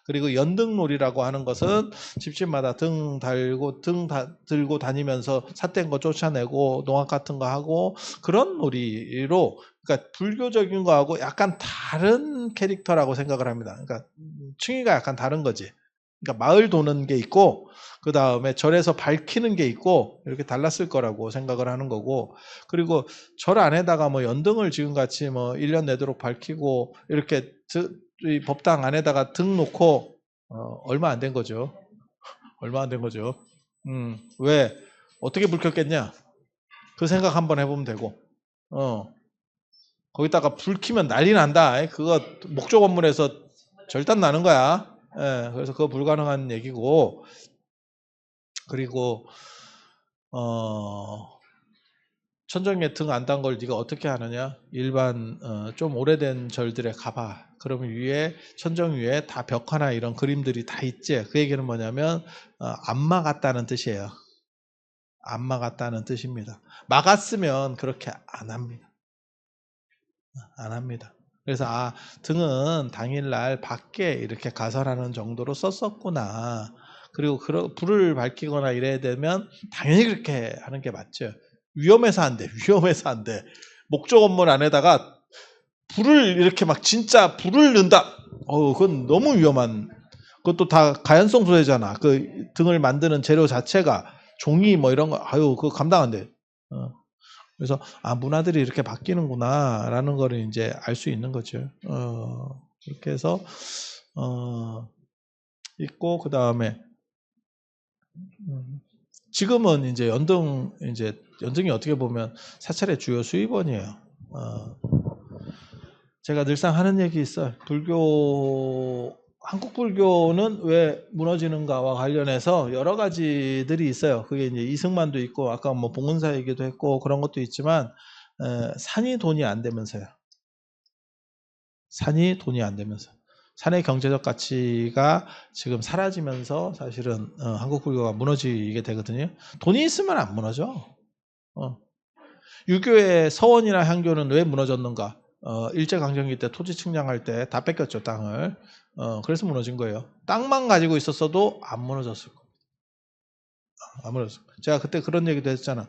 그리고 연등놀이라고 하는 것은 집집마다 등 들고 다니면서 삿된 거 쫓아내고 농악 같은 거 하고 그런 놀이로, 그러니까 불교적인 거하고 약간 다른 캐릭터라고 생각을 합니다. 그러니까 층위가 약간 다른 거지. 그러니까 마을 도는 게 있고 그 다음에 절에서 밝히는 게 있고 이렇게 달랐을 거라고 생각을 하는 거고, 그리고 절 안에다가 뭐 연등을 지금같이 뭐 1년 내도록 밝히고 이렇게 이 법당 안에다가 등 놓고 얼마 안 된 거죠. 얼마 안 된 거죠. 왜 어떻게 불 켰겠냐? 그 생각 한번 해보면 되고, 거기다가 불 켜면 난리 난다. 그거 목조 건물에서 절단 나는 거야. 그래서 그거 불가능한 얘기고, 그리고 천정에 등 안 단 걸 네가 어떻게 하느냐? 일반 좀 오래된 절들에 가봐. 그러면 위에 천정 위에 다 벽화나 이런 그림들이 다 있지. 그 얘기는 뭐냐면 안 막았다는 뜻이에요. 안 막았다는 뜻입니다. 막았으면 그렇게 안 합니다. 안 합니다. 그래서 등은 당일날 밖에 이렇게 가설하는 정도로 썼었구나. 그리고 불을 밝히거나 이래야 되면 당연히 그렇게 하는 게 맞죠. 위험해서 안 돼. 위험해서 안 돼. 목조 건물 안에다가 불을 이렇게 막 진짜 불을 넣는다. 그건 너무 위험한. 그것도 다 가연성 소재잖아. 그 등을 만드는 재료 자체가 종이 뭐 이런 거, 그거 감당 안 돼. 그래서 문화들이 이렇게 바뀌는구나라는 거를 이제 알 수 있는 거죠. 그렇게 해서 있고, 그 다음에 지금은 이제 연등이 어떻게 보면 사찰의 주요 수입원이에요. 제가 늘상 하는 얘기 있어요. 한국 불교는 왜 무너지는가와 관련해서 여러 가지들이 있어요. 그게 이제 이승만도 있고, 아까 뭐 봉은사 얘기도 했고, 그런 것도 있지만, 산이 돈이 안 되면서요. 산이 돈이 안 되면서. 산의 경제적 가치가 지금 사라지면서 사실은 한국 불교가 무너지게 되거든요. 돈이 있으면 안 무너져. 유교의 서원이나 향교는 왜 무너졌는가? 일제강점기 때 토지 측량할 때 다 뺏겼죠, 땅을. 그래서 무너진 거예요. 땅만 가지고 있었어도 안 무너졌을 겁니다. 안 무너졌을 거예요. 제가 그때 그런 얘기도 했잖아.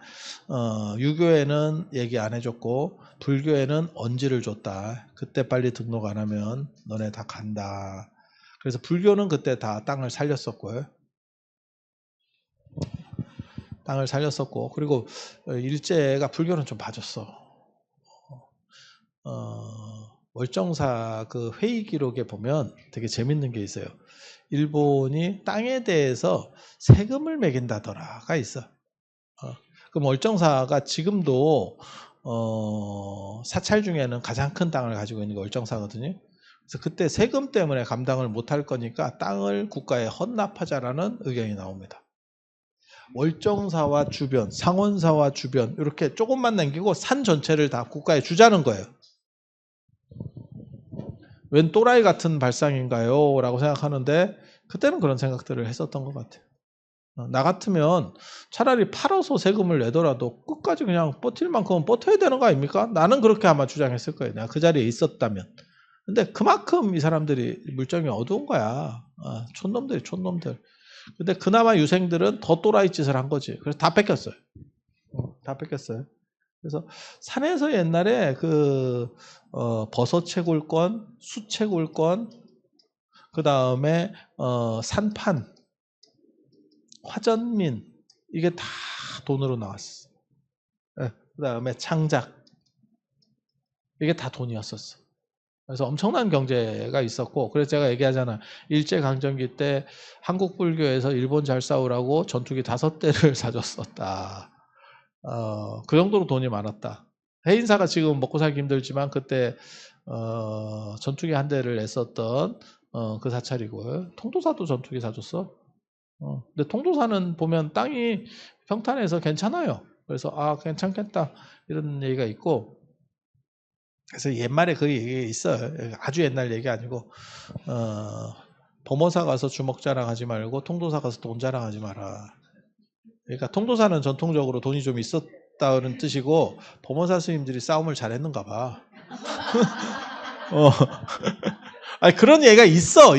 유교에는 얘기 안 해줬고 불교에는 언지를 줬다. 그때 빨리 등록 안 하면 너네 다 간다. 그래서 불교는 그때 다 땅을 살렸었고요. 땅을 살렸었고, 그리고 일제가 불교는 좀 봐줬어. 월정사 그 회의 기록에 보면 되게 재밌는 게 있어요. 일본이 땅에 대해서 세금을 매긴다더라가 있어. 그럼 월정사가 지금도 사찰 중에는 가장 큰 땅을 가지고 있는 게 월정사거든요. 그래서 그때 세금 때문에 감당을 못할 거니까 땅을 국가에 헌납하자라는 의견이 나옵니다. 월정사와 주변, 상원사와 주변 이렇게 조금만 남기고 산 전체를 다 국가에 주자는 거예요. 웬 또라이 같은 발상인가요? 라고 생각하는데 그때는 그런 생각들을 했었던 것 같아요. 나 같으면 차라리 팔아서 세금을 내더라도 끝까지 그냥 버틸 만큼은 버텨야 되는 거 아닙니까? 나는 그렇게 아마 주장했을 거예요. 내가 그 자리에 있었다면. 근데 그만큼 이 사람들이 물정이 어두운 거야. 촌놈들이 촌놈들. 근데 그나마 유생들은 더 또라이 짓을 한 거지. 그래서 다 뺏겼어요. 다 뺏겼어요. 그래서 산에서 옛날에 버섯 채굴권, 수 채굴권, 그 다음에 산판, 화전민 이게 다 돈으로 나왔어. 그 다음에 창작 이게 다 돈이었었어. 그래서 엄청난 경제가 있었고, 그래서 제가 얘기하잖아. 일제강점기 때 한국 불교에서 일본 잘 싸우라고 전투기 5대를 사줬었다. 그 정도로 돈이 많았다. 해인사가 지금 먹고 살기 힘들지만 그때 전투기 1대를 냈었던 그 사찰이고요. 통도사도 전투기 사줬어. 근데 통도사는 보면 땅이 평탄해서 괜찮아요. 그래서 괜찮겠다 이런 얘기가 있고, 그래서 옛말에 그 얘기 있어요. 아주 옛날 얘기 아니고 범어사 가서 주먹 자랑하지 말고 통도사 가서 돈 자랑하지 마라. 그러니까 통도사는 전통적으로 돈이 좀 있었다는 뜻이고 범어사 스님들이 싸움을 잘했는가 봐. 아니 그런 얘기가 있어.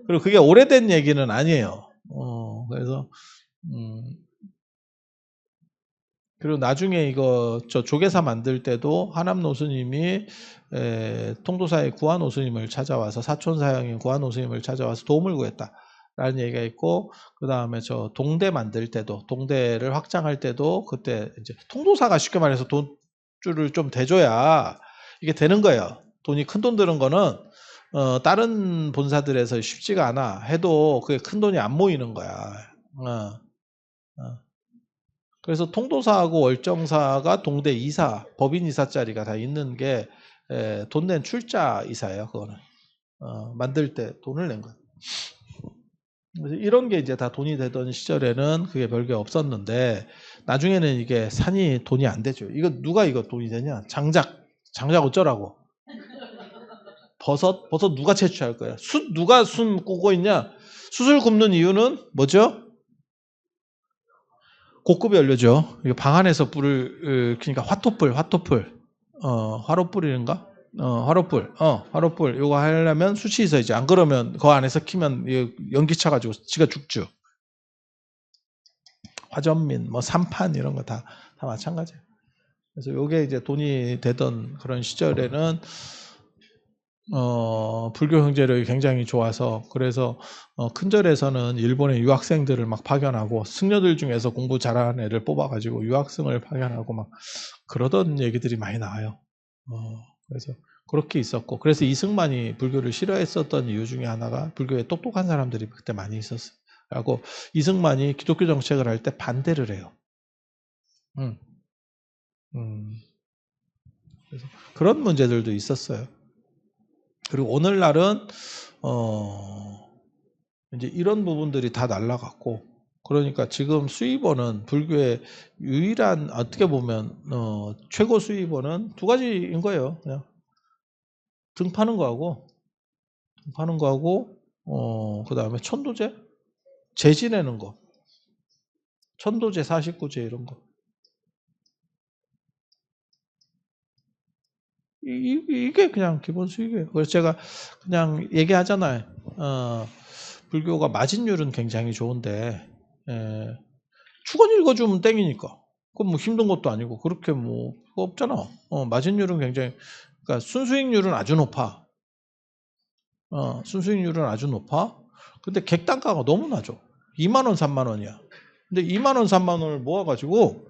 그리고 그게 오래된 얘기는 아니에요. 그래서 그리고 나중에 이거 조계사 만들 때도 하남노 스님이 통도사의 구한오 스님을 찾아와서 사촌사형인 구한오 스님을 찾아와서 도움을 구했다라는 얘기가 있고, 그 다음에 저 동대 만들 때도, 동대를 확장할 때도 그때 이제 통도사가 쉽게 말해서 돈줄을 좀 대줘야 이게 되는 거예요. 돈이 큰 돈 드는 거는 다른 본사들에서 쉽지가 않아. 해도 그게 큰 돈이 안 모이는 거야. 그래서 통도사하고 월정사가 동대 이사, 법인 이사 자리가 다 있는 게 돈 낸 출자 이사예요. 그거는 만들 때 돈을 낸 거예요. 그래서 이런 게 이제 다 돈이 되던 시절에는 그게 별게 없었는데 나중에는 이게 산이 돈이 안 되죠. 이거 누가 이거 돈이 되냐? 장작 어쩌라고? 버섯 누가 채취할 거야? 숯 누가 순 꾸고 있냐? 숯을 굽는 이유는 뭐죠? 고급이 연료죠. 이거 방 안에서 불을 그러니까 화토불, 화로불인가? 화로불. 요거 하려면 숯이 있어야지. 안 그러면 그 안에서 키면 연기 차가지고 지가 죽죠. 화전민, 산판 이런 거 다 마찬가지예요. 그래서 요게 이제 돈이 되던 그런 시절에는 불교 형제력이 굉장히 좋아서, 그래서 큰절에서는 일본의 유학생들을 막 파견하고 승려들 중에서 공부 잘하는 애를 뽑아가지고 유학생을 파견하고 막 그러던 얘기들이 많이 나와요. 그래서 그렇게 있었고, 그래서 이승만이 불교를 싫어했었던 이유 중에 하나가 불교에 똑똑한 사람들이 그때 많이 있었어요. 라고 이승만이 기독교 정책을 할 때 반대를 해요. 그래서 그런 문제들도 있었어요. 그리고 오늘날은 이제 이런 부분들이 다 날라갔고, 그러니까 지금 수입원은 불교의 유일한, 어떻게 보면 최고 수입원은 2가지인 거예요. 그냥 등 파는 거하고 그 다음에 천도제, 제 지내는 거, 천도제, 49제 이런 거. 이게 그냥 기본 수익이에요. 그래서 제가 그냥 얘기하잖아요. 불교가 마진율은 굉장히 좋은데 축원 읽어주면 땡이니까. 그건 뭐 힘든 것도 아니고 그렇게 뭐 그거 없잖아. 마진율은 굉장히, 그러니까 순수익률은 아주 높아. 순수익률은 아주 높아. 근데 객단가가 너무 낮아. 2만 원, 3만 원이야. 근데 2만 원, 3만 원을 모아가지고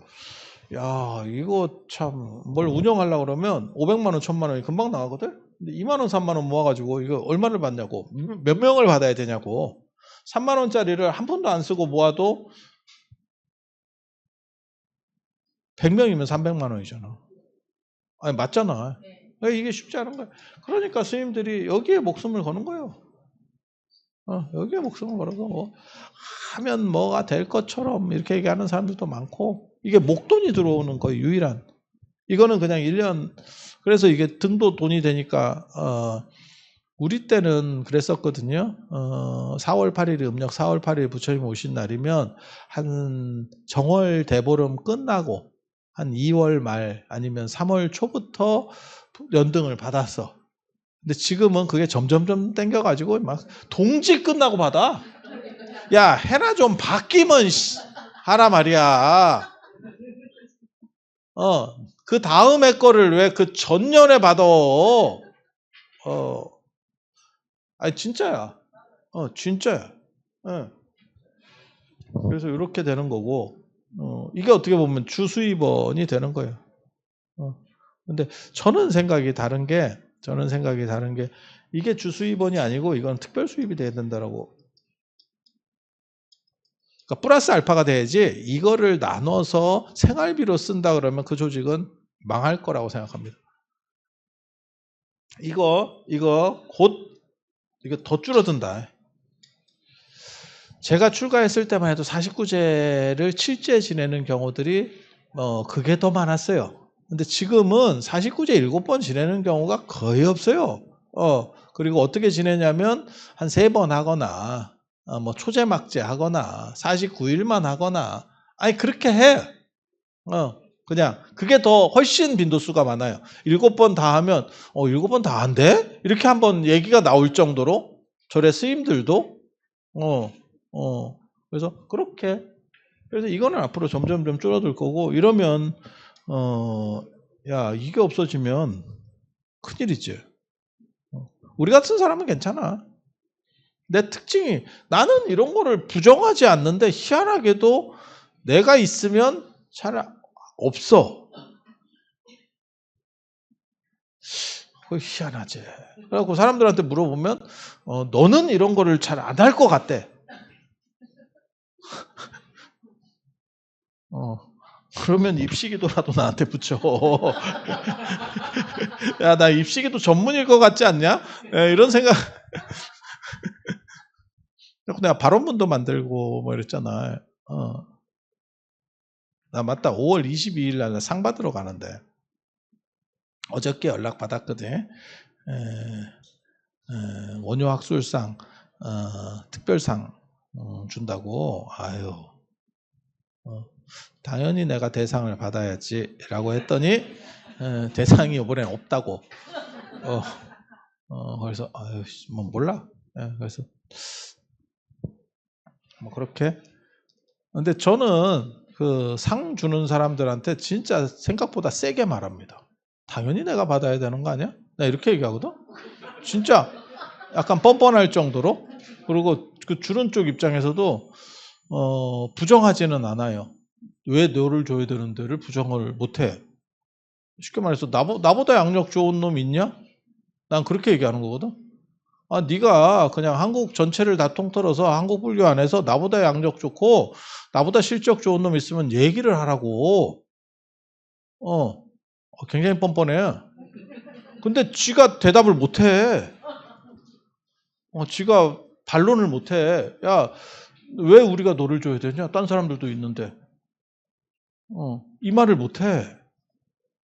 야, 이거 참 뭘 운영하려고 그러면 500만 원, 1000만 원이 금방 나가거든? 근데 2만 원, 3만 원 모아가지고 이거 얼마를 받냐고, 몇 명을 받아야 되냐고. 3만 원짜리를 한 푼도 안 쓰고 모아도 100명이면 300만 원이잖아. 아니 맞잖아. 이게 쉽지 않은 거야. 그러니까 스님들이 여기에 목숨을 거는 거예요. 여기에 목숨을 걸어서 뭐 하면 뭐가 될 것처럼 이렇게 얘기하는 사람들도 많고, 이게 목돈이 들어오는 거예요. 유일한. 이거는 그냥 1년, 그래서 이게 등도 돈이 되니까 우리 때는 그랬었거든요. 4월 8일이 음력 4월 8일 부처님 오신 날이면 한 정월 대보름 끝나고 한 2월 말 아니면 3월 초부터 연등을 받았어. 근데 지금은 그게 점점점 땡겨가지고 막 동지 끝나고 받아. 야, 해나 좀 바뀌면 하라 말이야. 그 다음에 거를 왜 그 전년에 받아? 아니 진짜야. 진짜야. 예. 그래서 이렇게 되는 거고, 이게 어떻게 보면 주수입원이 되는 거예요. 근데 저는 생각이 다른 게 이게 주수입원이 아니고 이건 특별 수입이 돼야 된다라고. 그러니까 플러스 알파가 돼야지, 이거를 나눠서 생활비로 쓴다 그러면 그 조직은 망할 거라고 생각합니다. 이거 더 줄어든다. 제가 출가했을 때만 해도 49제를 7제 지내는 경우들이 그게 더 많았어요. 근데 지금은 49제 7번 지내는 경우가 거의 없어요. 그리고 어떻게 지내냐면 한 3번 하거나 뭐 초제막제 하거나 49일만 하거나, 아니 그렇게 해. 그냥 그게 더 훨씬 빈도수가 많아요. 7번 다 하면 7번 다 안 돼? 이렇게 한번 얘기가 나올 정도로 절에 스님들도 그래서 그렇게, 그래서 이거는 앞으로 점점 줄어들 거고, 이러면 야, 이게 없어지면 큰일이지. 우리 같은 사람은 괜찮아. 내 특징이, 나는 이런 거를 부정하지 않는데 희한하게도 내가 있으면 잘 없어. 그거 희한하지. 그래갖고 사람들한테 물어보면 너는 이런 거를 잘 안 할 것 같대. 그러면 입시기도라도 나한테 붙여. 야, 나 입시기도 전문일 것 같지 않냐? 이런 생각. 내가 발언문도 만들고 뭐 이랬잖아. 나 맞다. 5월 22일 날 상 받으러 가는데 어저께 연락 받았거든. 원효학술상 특별상 준다고. 아유, 당연히 내가 대상을 받아야지라고 했더니 대상이 이번엔 없다고. 그래서 아유, 뭐 몰라. 그래서 뭐 그렇게. 근데 저는 그 상 주는 사람들한테 진짜 생각보다 세게 말합니다. 당연히 내가 받아야 되는 거 아니야? 나 이렇게 얘기하거든. 진짜 약간 뻔뻔할 정도로. 그리고 그 주는 쪽 입장에서도 부정하지는 않아요. 왜 너를 줘야 되는 데를 부정을 못해? 쉽게 말해서 나보다 양력 좋은 놈 있냐? 난 그렇게 얘기하는 거거든. 네가 그냥 한국 전체를 다 통틀어서 한국 불교 안에서 나보다 양력 좋고 나보다 실적 좋은 놈 있으면 얘기를 하라고. 굉장히 뻔뻔해. 근데 지가 대답을 못해. 지가 반론을 못해. 야, 왜 우리가 너를 줘야 되냐? 딴 사람들도 있는데. 이 말을 못해.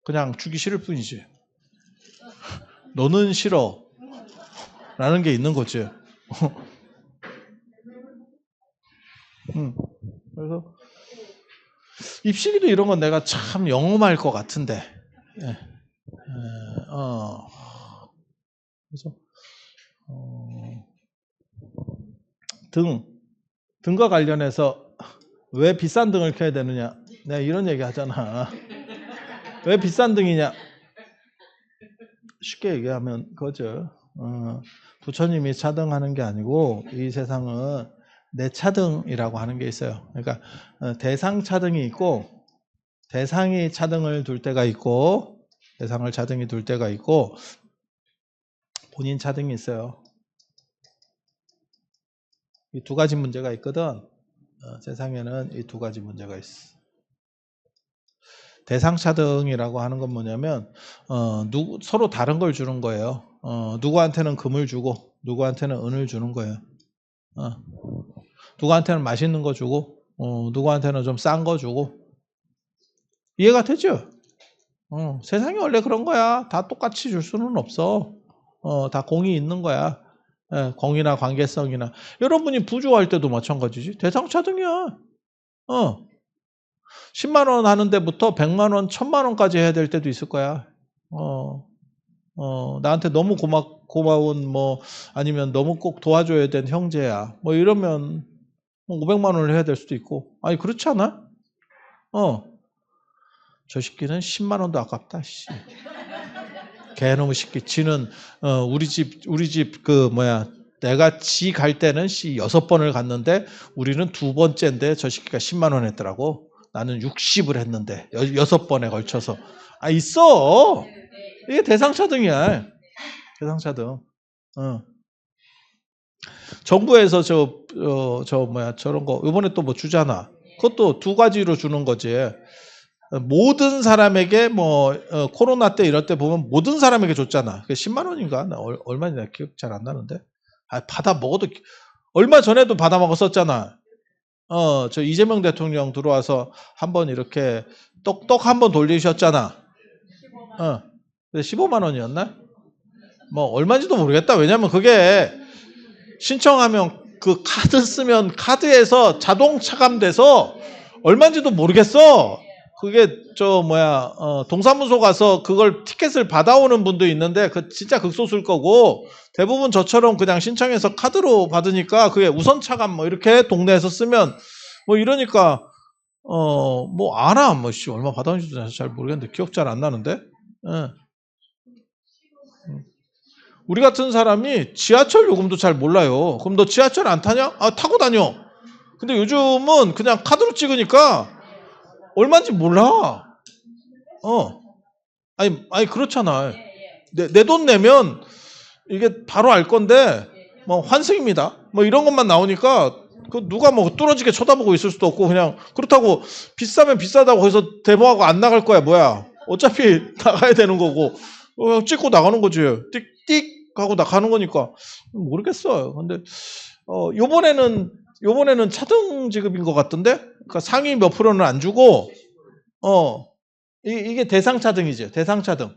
그냥 주기 싫을 뿐이지. 너는 싫어. 라는 게 있는 거지. 그래서 입시기도 이런 건 내가 참 영험할 것 같은데. 그래서 등과 관련해서 왜 비싼 등을 켜야 되느냐? 내가 이런 얘기 하잖아. 왜 비싼 등이냐? 쉽게 얘기하면 그거죠. 부처님이 차등하는 게 아니고 이 세상은 내 차등이라고 하는 게 있어요. 그러니까 대상 차등이 있고 대상이 차등을 둘 때가 있고 대상을 차등이 둘 때가 있고 본인 차등이 있어요. 이 두 가지 문제가 있거든. 세상에는 이 두 가지 문제가 있어. 대상차등이라고 하는 건 뭐냐면 서로 다른 걸 주는 거예요. 누구한테는 금을 주고 누구한테는 은을 주는 거예요. 누구한테는 맛있는 거 주고 누구한테는 좀 싼 거 주고. 이해가 되죠? 세상이 원래 그런 거야. 다 똑같이 줄 수는 없어. 다 공이 있는 거야. 예, 공이나 관계성이나. 여러분이 부조할 때도 마찬가지지. 대상차등이야. 10만 원 하는 데부터 100만 원, 1000만 원까지 해야 될 때도 있을 거야. 나한테 너무 고마운 아니면 너무 꼭 도와줘야 된 형제야. 이러면 500만 원을 해야 될 수도 있고. 아니 그렇지 않아? 저 새끼는 10만 원도 아깝다. 씨. 개놈의 새끼. 지는 우리 집 내가 지 갈 때는 6번을 갔는데 우리는 2번째인데 저 새끼가 10만 원 했더라고. 나는 60을 했는데 6번에 걸쳐서. 있어. 이게 대상차등이야. 대상차등. 정부에서 저런 거 이번에 또 주잖아. 그것도 2가지로 주는 거지. 모든 사람에게 코로나 때 이럴 때 보면 모든 사람에게 줬잖아. 그게 10만 원인가? 얼마인지 기억 잘 안 나는데. 받아 먹어도 얼마 전에도 받아 먹었었잖아. 저 이재명 대통령 들어와서 한번 이렇게 떡 한번 돌리셨잖아. 15만 원이었나? 얼마인지도 모르겠다. 왜냐면 그게 신청하면 그 카드 쓰면 카드에서 자동 차감돼서 얼마인지도 모르겠어. 그게 동사무소 가서 그걸 티켓을 받아오는 분도 있는데 그 진짜 극소수일 거고 대부분 저처럼 그냥 신청해서 카드로 받으니까 그게 우선 차감 이렇게 동네에서 쓰면 이러니까 알아. 얼마 받아온지도 잘 모르겠는데 기억 잘 안 나는데. 우리 같은 사람이 지하철 요금도 잘 몰라요. 그럼 너 지하철 안 타냐? 타고 다녀. 근데 요즘은 그냥 카드로 찍으니까 얼마인지 몰라. 아니 그렇잖아. 내 돈 내면 이게 바로 알 건데 환승입니다. 이런 것만 나오니까 그 누가 뚫어지게 쳐다보고 있을 수도 없고 그냥 그렇다고 비싸면 비싸다고 해서 대모하고 안 나갈 거야 뭐야. 어차피 나가야 되는 거고 찍고 나가는 거지. 띡띡 하고 나가는 거니까 모르겠어요. 근데 요번에는 차등 지급인 것 같던데? 그러니까 상위 몇 프로는 안 주고, 이게 대상차등이죠. 대상차등.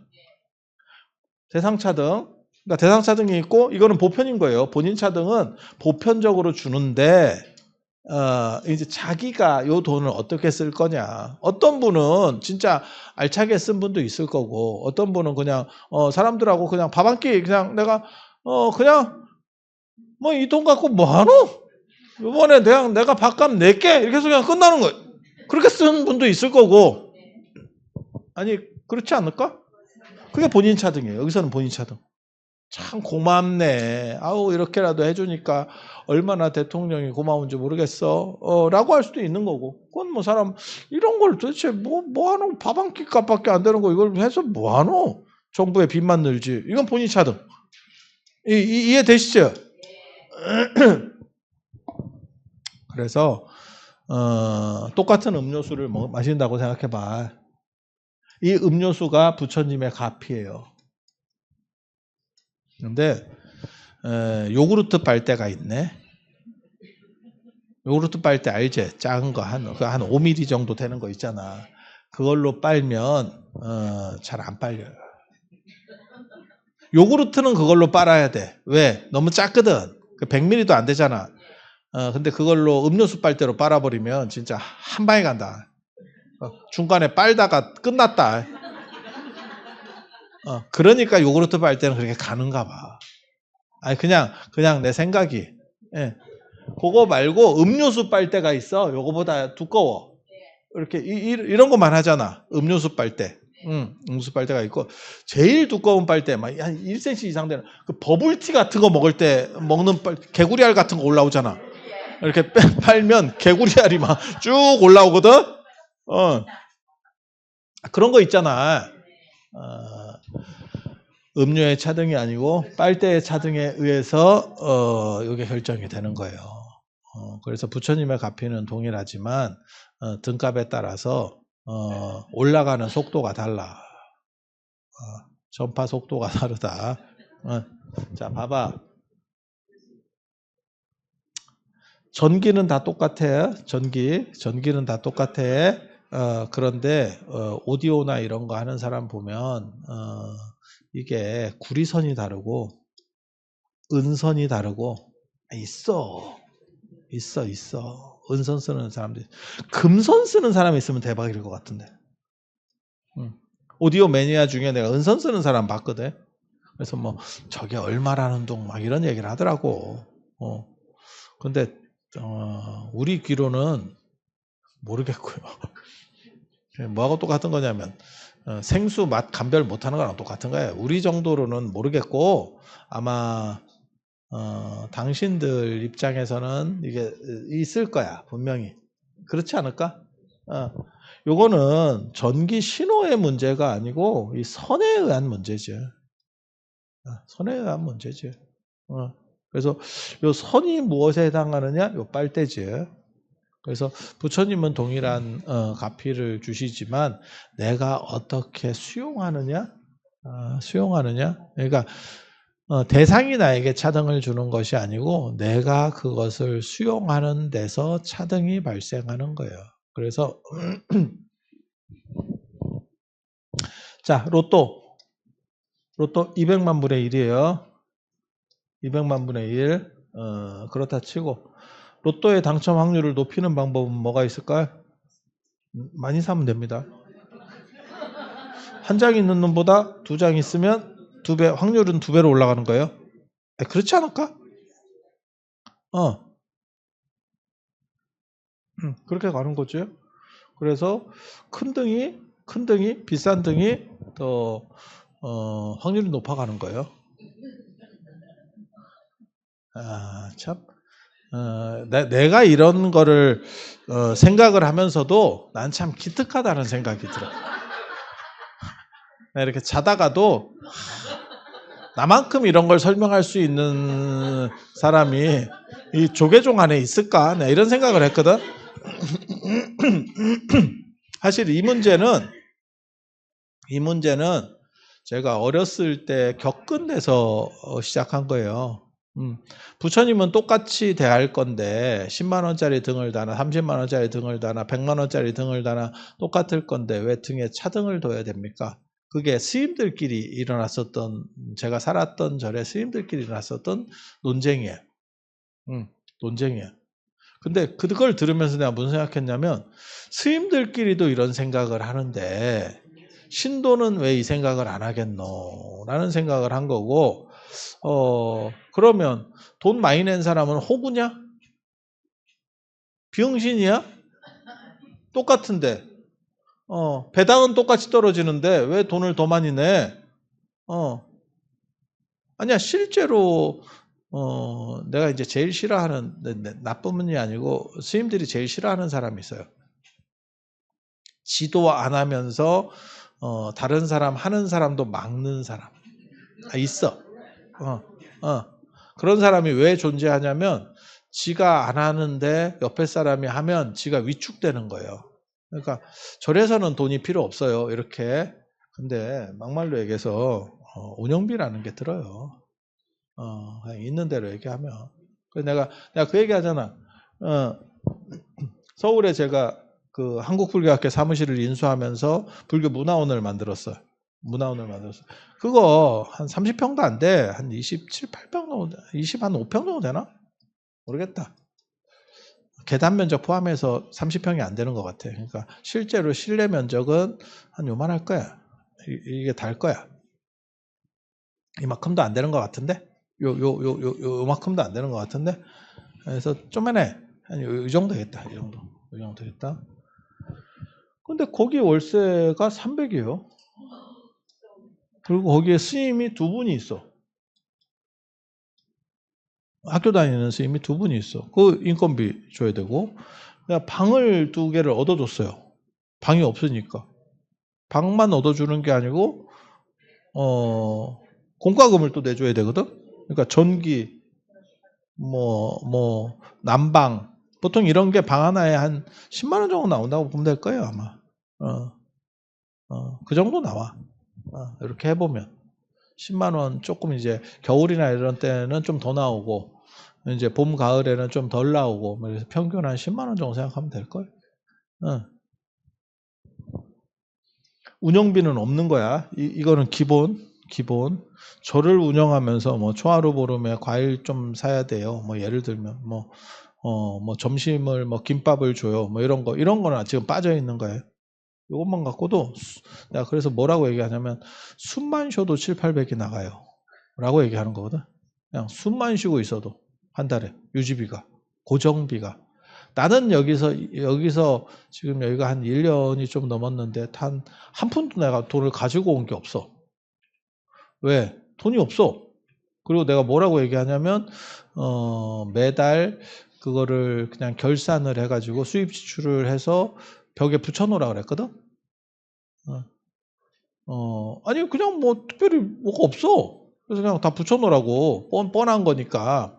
그러니까 대상차등이 있고, 이거는 보편인 거예요. 본인 차등은 보편적으로 주는데, 이제 자기가 요 돈을 어떻게 쓸 거냐. 어떤 분은 진짜 알차게 쓴 분도 있을 거고, 어떤 분은 그냥, 사람들하고 그냥 밥 한 끼, 그냥 내가, 그냥, 이 돈 갖고 뭐 하노? 이번에 내가 밥값 낼게. 이렇게 해서 그냥 끝나는 거예요. 그렇게 쓰는 분도 있을 거고. 아니, 그렇지 않을까? 그게 본인 차등이에요. 여기서는 본인 차등. 참 고맙네. 아우, 이렇게라도 해주니까 얼마나 대통령이 고마운지 모르겠어. 라고 할 수도 있는 거고. 그건 사람, 이런 걸 도대체 뭐 하노? 밥 한 끼 값밖에 안 되는 거 이걸 해서 뭐 하노? 정부의 빚만 늘지. 이건 본인 차등. 이해되시죠? 그래서 똑같은 음료수를 마신다고 생각해봐. 이 음료수가 부처님의 가피예요. 근데 요구르트 빨대가 있네. 요구르트 빨대 알지? 작은 거 한 5mm 정도 되는 거 있잖아. 그걸로 빨면 잘 안 빨려요. 요구르트는 그걸로 빨아야 돼. 왜? 너무 작거든. 100ml도 안 되잖아. 근데 그걸로 음료수 빨대로 빨아버리면 진짜 한 방에 간다. 중간에 빨다가 끝났다. 그러니까 요구르트 빨대는 그렇게 가는가 봐. 아니 그냥 내 생각이. 예. 그거 말고 음료수 빨대가 있어. 요거보다 두꺼워. 이렇게 이런 거만 하잖아. 음료수 빨대. 음료수 빨대가 있고 제일 두꺼운 빨대 한 1cm 이상 되는 그 버블티 같은 거 먹을 때 먹는 개구리알 같은 거 올라오잖아. 이렇게 빨면 개구리알이 막 쭉 올라오거든. 그런 거 있잖아. 음료의 차등이 아니고 빨대의 차등에 의해서 이게 결정이 되는 거예요. 그래서 부처님의 가피는 동일하지만 등값에 따라서 올라가는 속도가 달라. 전파 속도가 다르다. 자, 봐봐. 전기는 다 똑같아. 전기는 다 똑같아. 그런데 오디오나 이런 거 하는 사람 보면 이게 구리선이 다르고 은선이 다르고 있어. 은선 쓰는 사람들. 금선 쓰는 사람이 있으면 대박일 것 같은데. 오디오 매니아 중에 내가 은선 쓰는 사람 봤거든. 그래서 뭐 저게 얼마라는 둥 막 이런 얘기를 하더라고. 근데 우리 귀로는 모르겠고요. 뭐하고 똑같은 거냐면 생수 맛 감별 못하는 거랑 똑같은 거예요. 우리 정도로는 모르겠고 아마 당신들 입장에서는 이게 있을 거야 분명히. 그렇지 않을까? 요거는 전기 신호의 문제가 아니고 이 선에 의한 문제죠. 선에 의한 문제죠. 그래서 요 선이 무엇에 해당하느냐? 요 빨대지. 그래서 부처님은 동일한 가피를 주시지만 내가 어떻게 수용하느냐? 그러니까 대상이 나에게 차등을 주는 것이 아니고 내가 그것을 수용하는 데서 차등이 발생하는 거예요. 그래서 자, 로또 200만 분의 1이에요. 200만 분의 1. 그렇다 치고 로또의 당첨 확률을 높이는 방법은 뭐가 있을까요? 많이 사면 됩니다. 한 장 있는 놈보다 2장 있으면 2배, 확률은 2배로 올라가는 거예요. 그렇지 않을까? 그렇게 가는 거죠. 그래서 큰 등이 비싼 등이 더 확률이 높아가는 거예요. 참. 내가 이런 거를 생각을 하면서도 난 참 기특하다는 생각이 들어. 이렇게 자다가도 나만큼 이런 걸 설명할 수 있는 사람이 이 조계종 안에 있을까? 내가 이런 생각을 했거든. 사실 이 문제는 제가 어렸을 때 겪은 데서 시작한 거예요. 부처님은 똑같이 대할 건데 10만 원짜리 등을 다나 30만 원짜리 등을 다나 100만 원짜리 등을 다나 똑같을 건데 왜 등에 차등을 둬야 됩니까? 그게 스님들끼리 일어났었던 제가 살았던 절에 스님들끼리 일어났었던 논쟁이에요. 논쟁이에요. 근데 그걸 들으면서 내가 무슨 생각했냐면 스님들끼리도 이런 생각을 하는데 신도는 왜 이 생각을 안 하겠노? 라는 생각을 한 거고 그러면 돈 많이 낸 사람은 호구냐? 비응신이야? 똑같은데 배당은 똑같이 떨어지는데 왜 돈을 더 많이 내? 아니야 실제로 내가 이제 제일 싫어하는 나쁜 분이 아니고 스님들이 제일 싫어하는 사람이 있어요. 지도 안 하면서 다른 사람 하는 사람도 막는 사람 있어. 그런 사람이 왜 존재하냐면 지가 안 하는데 옆에 사람이 하면 지가 위축되는 거예요. 그러니까 절에서는 돈이 필요 없어요. 이렇게. 근데 막말로 얘기해서 운영비라는 게 들어요. 그냥 있는 대로 얘기하면. 그래서 내가 그 얘기 하잖아. 서울에 제가 그 한국불교학회 사무실을 인수하면서 불교 문화원을 만들었어요. 그거 한 30평도 안 돼. 한 27, 8평 정도, 20, 한 5평 정도 되나? 모르겠다. 계단 면적 포함해서 30평이 안 되는 것 같아. 그러니까 실제로 실내 면적은 한 요만할 거야. 이게 달 거야. 이만큼도 안 되는 것 같은데? 요만큼도 안 되는 것 같은데? 그래서 좀만해. 한 이 정도 되겠다. 이 정도 되겠다. 근데 거기 월세가 300이에요. 그리고 거기에 스님이 2분이 있어. 학교 다니는 스님이 2분이 있어. 그 인건비 줘야 되고. 내가 방을 2개를 얻어줬어요. 방이 없으니까. 방만 얻어주는 게 아니고, 공과금을 또 내줘야 되거든? 그러니까 전기, 난방. 보통 이런 게 방 하나에 한 10만 원 정도 나온다고 보면 될 거예요, 아마. 그 정도 나와. 이렇게 해보면 10만 원 조금 이제 겨울이나 이런 때는 좀 더 나오고 이제 봄 가을에는 좀 덜 나오고 그래서 평균 한 10만 원 정도 생각하면 될 걸. 운영비는 없는 거야. 이거는 기본. 저를 운영하면서 뭐 초하루 보름에 과일 좀 사야 돼요. 뭐 예를 들면 뭐 점심을 뭐 김밥을 줘요. 뭐 이런 거는 지금 빠져 있는 거예요. 이것만 갖고도 내가 그래서 뭐라고 얘기하냐면 숨만 쉬어도 7, 800이 나가요. 라고 얘기하는 거거든. 그냥 숨만 쉬고 있어도 한 달에 유지비가 고정비가 나는 여기서 지금 여기가 한 1년이 좀 넘었는데 한 푼도 내가 돈을 가지고 온 게 없어. 왜? 돈이 없어. 그리고 내가 뭐라고 얘기하냐면 매달 그거를 그냥 결산을 해가지고 수입 지출을 해서 벽에 붙여놓으라 그랬거든. 아니 그냥 뭐 특별히 뭐가 없어. 그래서 그냥 다 붙여놓으라고 뻔한 거니까.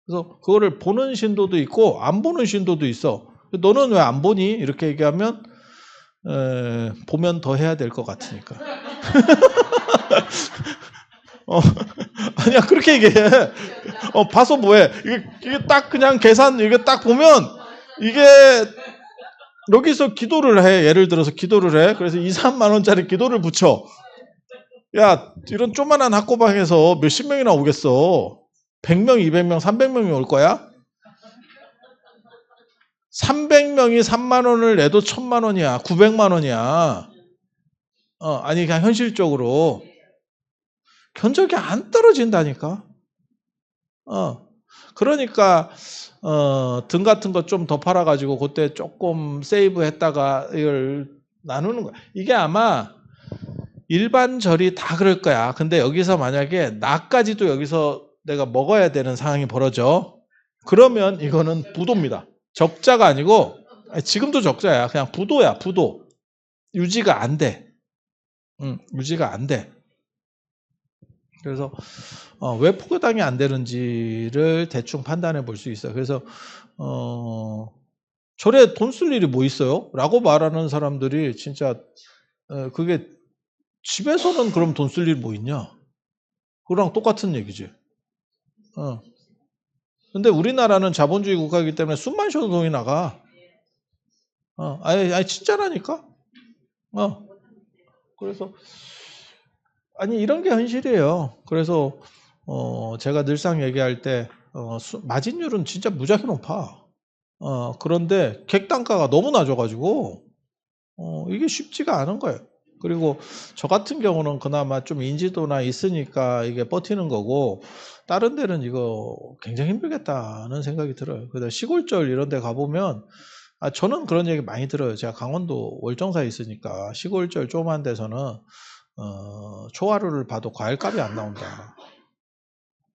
그래서 그거를 보는 신도도 있고 안 보는 신도도 있어. 너는 왜 안 보니? 이렇게 얘기하면 보면 더 해야 될 것 같으니까. 아니야 그렇게 얘기해. 봐서 뭐해? 이게 딱 그냥 계산 이게 딱 보면 이게 여기서 기도를 해. 예를 들어서 기도를 해. 그래서 2, 3만 원짜리 기도를 붙여. 야 이런 조그만한 학고방에서 몇십 명이나 오겠어. 100명, 200명, 300명이 올 거야? 300명이 3만 원을 내도 1000만 원이야. 900만 원이야. 아니 그냥 현실적으로 견적이 안 떨어진다니까. 그러니까 등 같은 거 좀 더 팔아가지고 그때 조금 세이브했다가 이걸 나누는 거야. 이게 아마 일반 절이 다 그럴 거야. 근데 여기서 만약에 나까지도 여기서 내가 먹어야 되는 상황이 벌어져. 그러면 이거는 부도입니다. 적자가 아니고 지금도 적자야. 그냥 부도야. 부도. 유지가 안 돼. 유지가 안 돼. 그래서 왜 포교당이 안 되는지를 대충 판단해 볼 수 있어요. 그래서 절에 돈 쓸 일이 뭐 있어요? 라고 말하는 사람들이 진짜 그게 집에서는 그럼 돈 쓸 일 뭐 있냐? 그거랑 똑같은 얘기지. 근데 우리나라는 자본주의 국가이기 때문에 숨만 쉬어도 돈이 나가. 아니 진짜라니까. 그래서 아니 이런 게 현실이에요. 그래서 제가 늘상 얘기할 때 마진율은 진짜 무지하게 높아. 그런데 객단가가 너무 낮아가지고 이게 쉽지가 않은 거예요. 그리고 저 같은 경우는 그나마 좀 인지도나 있으니까 이게 버티는 거고 다른 데는 이거 굉장히 힘들겠다는 생각이 들어요. 그래서 시골절 이런 데 가보면 저는 그런 얘기 많이 들어요. 제가 강원도 월정사에 있으니까 시골절 조그만 데서는 초하루를 봐도 과일값이 안 나온다.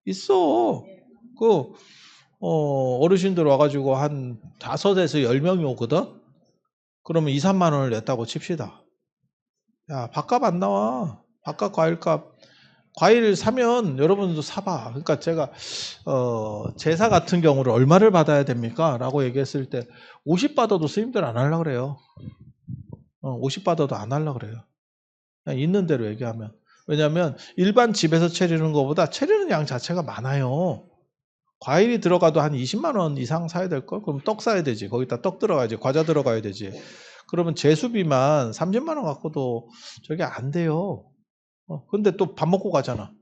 있어. 어르신들 와가지고 한 5에서 10명이 오거든? 그러면 2, 3만 원을 냈다고 칩시다. 야, 밥값 안 나와. 밥값, 과일값. 과일 사면 여러분도 사봐. 그러니까 제가 제사 같은 경우를 얼마를 받아야 됩니까? 라고 얘기했을 때 50 받아도 스님들 안 하려고 그래요. 50 받아도 안 하려고 그래요. 그냥 있는 대로 얘기하면. 왜냐하면 일반 집에서 차리는 것보다 차리는 양 자체가 많아요. 과일이 들어가도 한 20만 원 이상 사야 될걸? 그럼 떡 사야 되지. 거기다 떡 들어가야지. 과자 들어가야 되지. 그러면 제수비만 30만 원 갖고도 저게 안 돼요. 근데 또 밥 먹고 가잖아.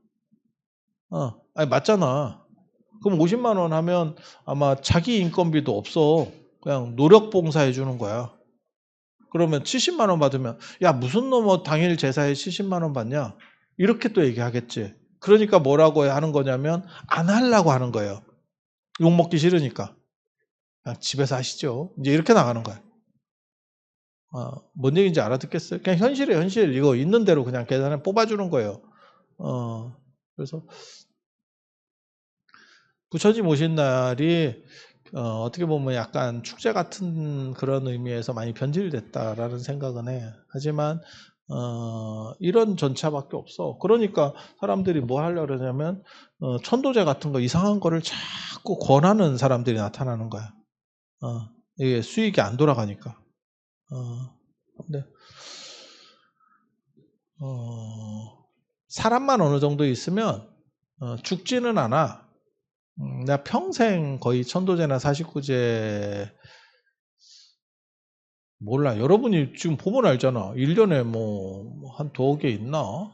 아니 맞잖아. 그럼 50만 원 하면 아마 자기 인건비도 없어. 그냥 노력 봉사해 주는 거야. 그러면 70만 원 받으면 야 무슨 놈 당일 제사에 70만 원 받냐? 이렇게 또 얘기하겠지. 그러니까 뭐라고 하는 거냐면 안 하려고 하는 거예요. 욕 먹기 싫으니까. 그냥 집에서 하시죠. 이제 이렇게 나가는 거야. 뭔 얘기인지 알아듣겠어요? 그냥 현실이에요, 현실. 이거 있는 대로 그냥 계산해 뽑아주는 거예요. 그래서 부처님 오신 날이 어떻게 보면 약간 축제 같은 그런 의미에서 많이 변질됐다라는 생각은 해. 하지만 이런 전차밖에 없어. 그러니까 사람들이 뭐 하려고 그러냐면 천도제 같은 거 이상한 거를 자꾸 권하는 사람들이 나타나는 거야. 이게 수익이 안 돌아가니까. 근데 사람만 어느 정도 있으면 죽지는 않아. 내가 평생 거의 천도제나 사십구제 몰라. 여러분이 지금 보면 알잖아. 1년에 뭐 한 두어 개 있나?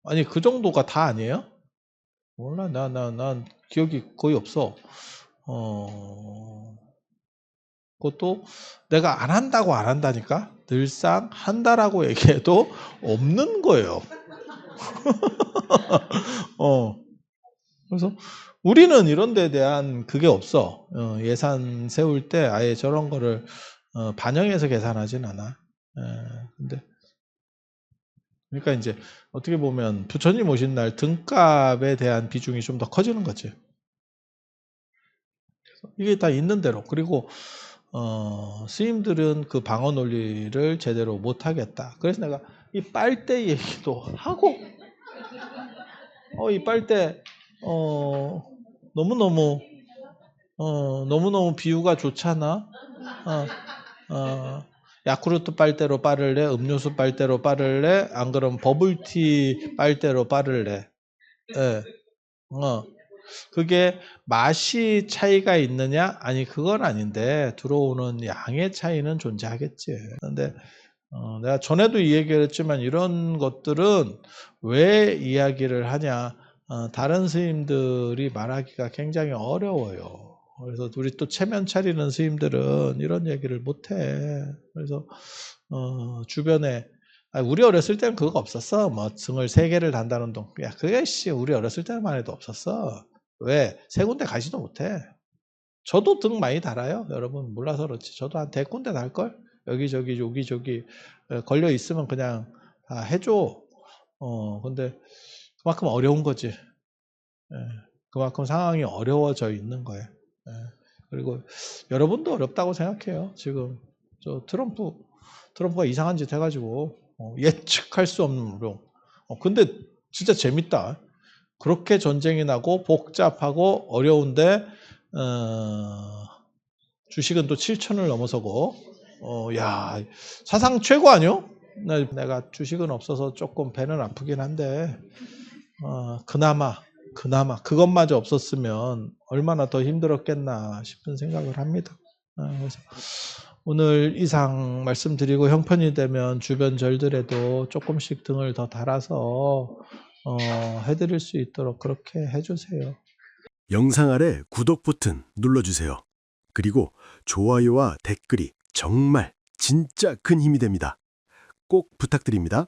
아니 그 정도가 다 아니에요? 몰라. 난 기억이 거의 없어. 그것도 내가 안 한다고 안 한다니까. 늘상 한다라고 얘기해도 없는 거예요. 그래서 우리는 이런 데에 대한 그게 없어. 예산 세울 때 아예 저런 거를 반영해서 계산하진 않아. 근데 그러니까 이제 어떻게 보면 부처님 오신 날 등값에 대한 비중이 좀 더 커지는 거지. 이게 다 있는 대로. 그리고 스님들은 그 방어 논리를 제대로 못 하겠다. 그래서 내가 이 빨대 얘기도 하고 이 빨대 너무너무 너무너무 비유가 좋잖아. 야쿠르트 빨대로 빠를래? 음료수 빨대로 빠를래? 안 그러면 버블티 빨대로 빠를래? 예. 그게 맛이 차이가 있느냐? 아니 그건 아닌데 들어오는 양의 차이는 존재하겠지. 근데 내가 전에도 이 얘기를 했지만 이런 것들은 왜 이야기를 하냐? 다른 스님들이 말하기가 굉장히 어려워요. 그래서 우리 또 체면 차리는 스님들은 이런 얘기를 못해. 그래서 주변에 우리 어렸을 때는 그거 없었어. 뭐 등을 3개를 단다는 동. 야 그게 우리 어렸을 때만 해도 없었어. 왜? 3군데 가지도 못해. 저도 등 많이 달아요. 여러분 몰라서 그렇지. 저도 한 100군데 달걸? 여기저기 여기저기 걸려 있으면 그냥 다 해줘. 근데 그만큼 어려운 거지. 그만큼 상황이 어려워져 있는 거예요. 그리고 여러분도 어렵다고 생각해요. 지금 저 트럼프가 이상한 짓 해가지고 예측할 수 없는 어려움. 근데 진짜 재밌다. 그렇게 전쟁이 나고 복잡하고 어려운데 주식은 또 7천을 넘어서고 야 사상 최고 아니요? 내가 주식은 없어서 조금 배는 아프긴 한데 그나마 그것마저 없었으면 얼마나 더 힘들었겠나 싶은 생각을 합니다. 그래서 오늘 이상 말씀드리고 형편이 되면 주변 절들에도 조금씩 등을 더 달아서 해드릴 수 있도록 그렇게 해주세요. 영상 아래 구독 버튼 눌러주세요. 그리고 좋아요와 댓글이 정말 진짜 큰 힘이 됩니다. 꼭 부탁드립니다.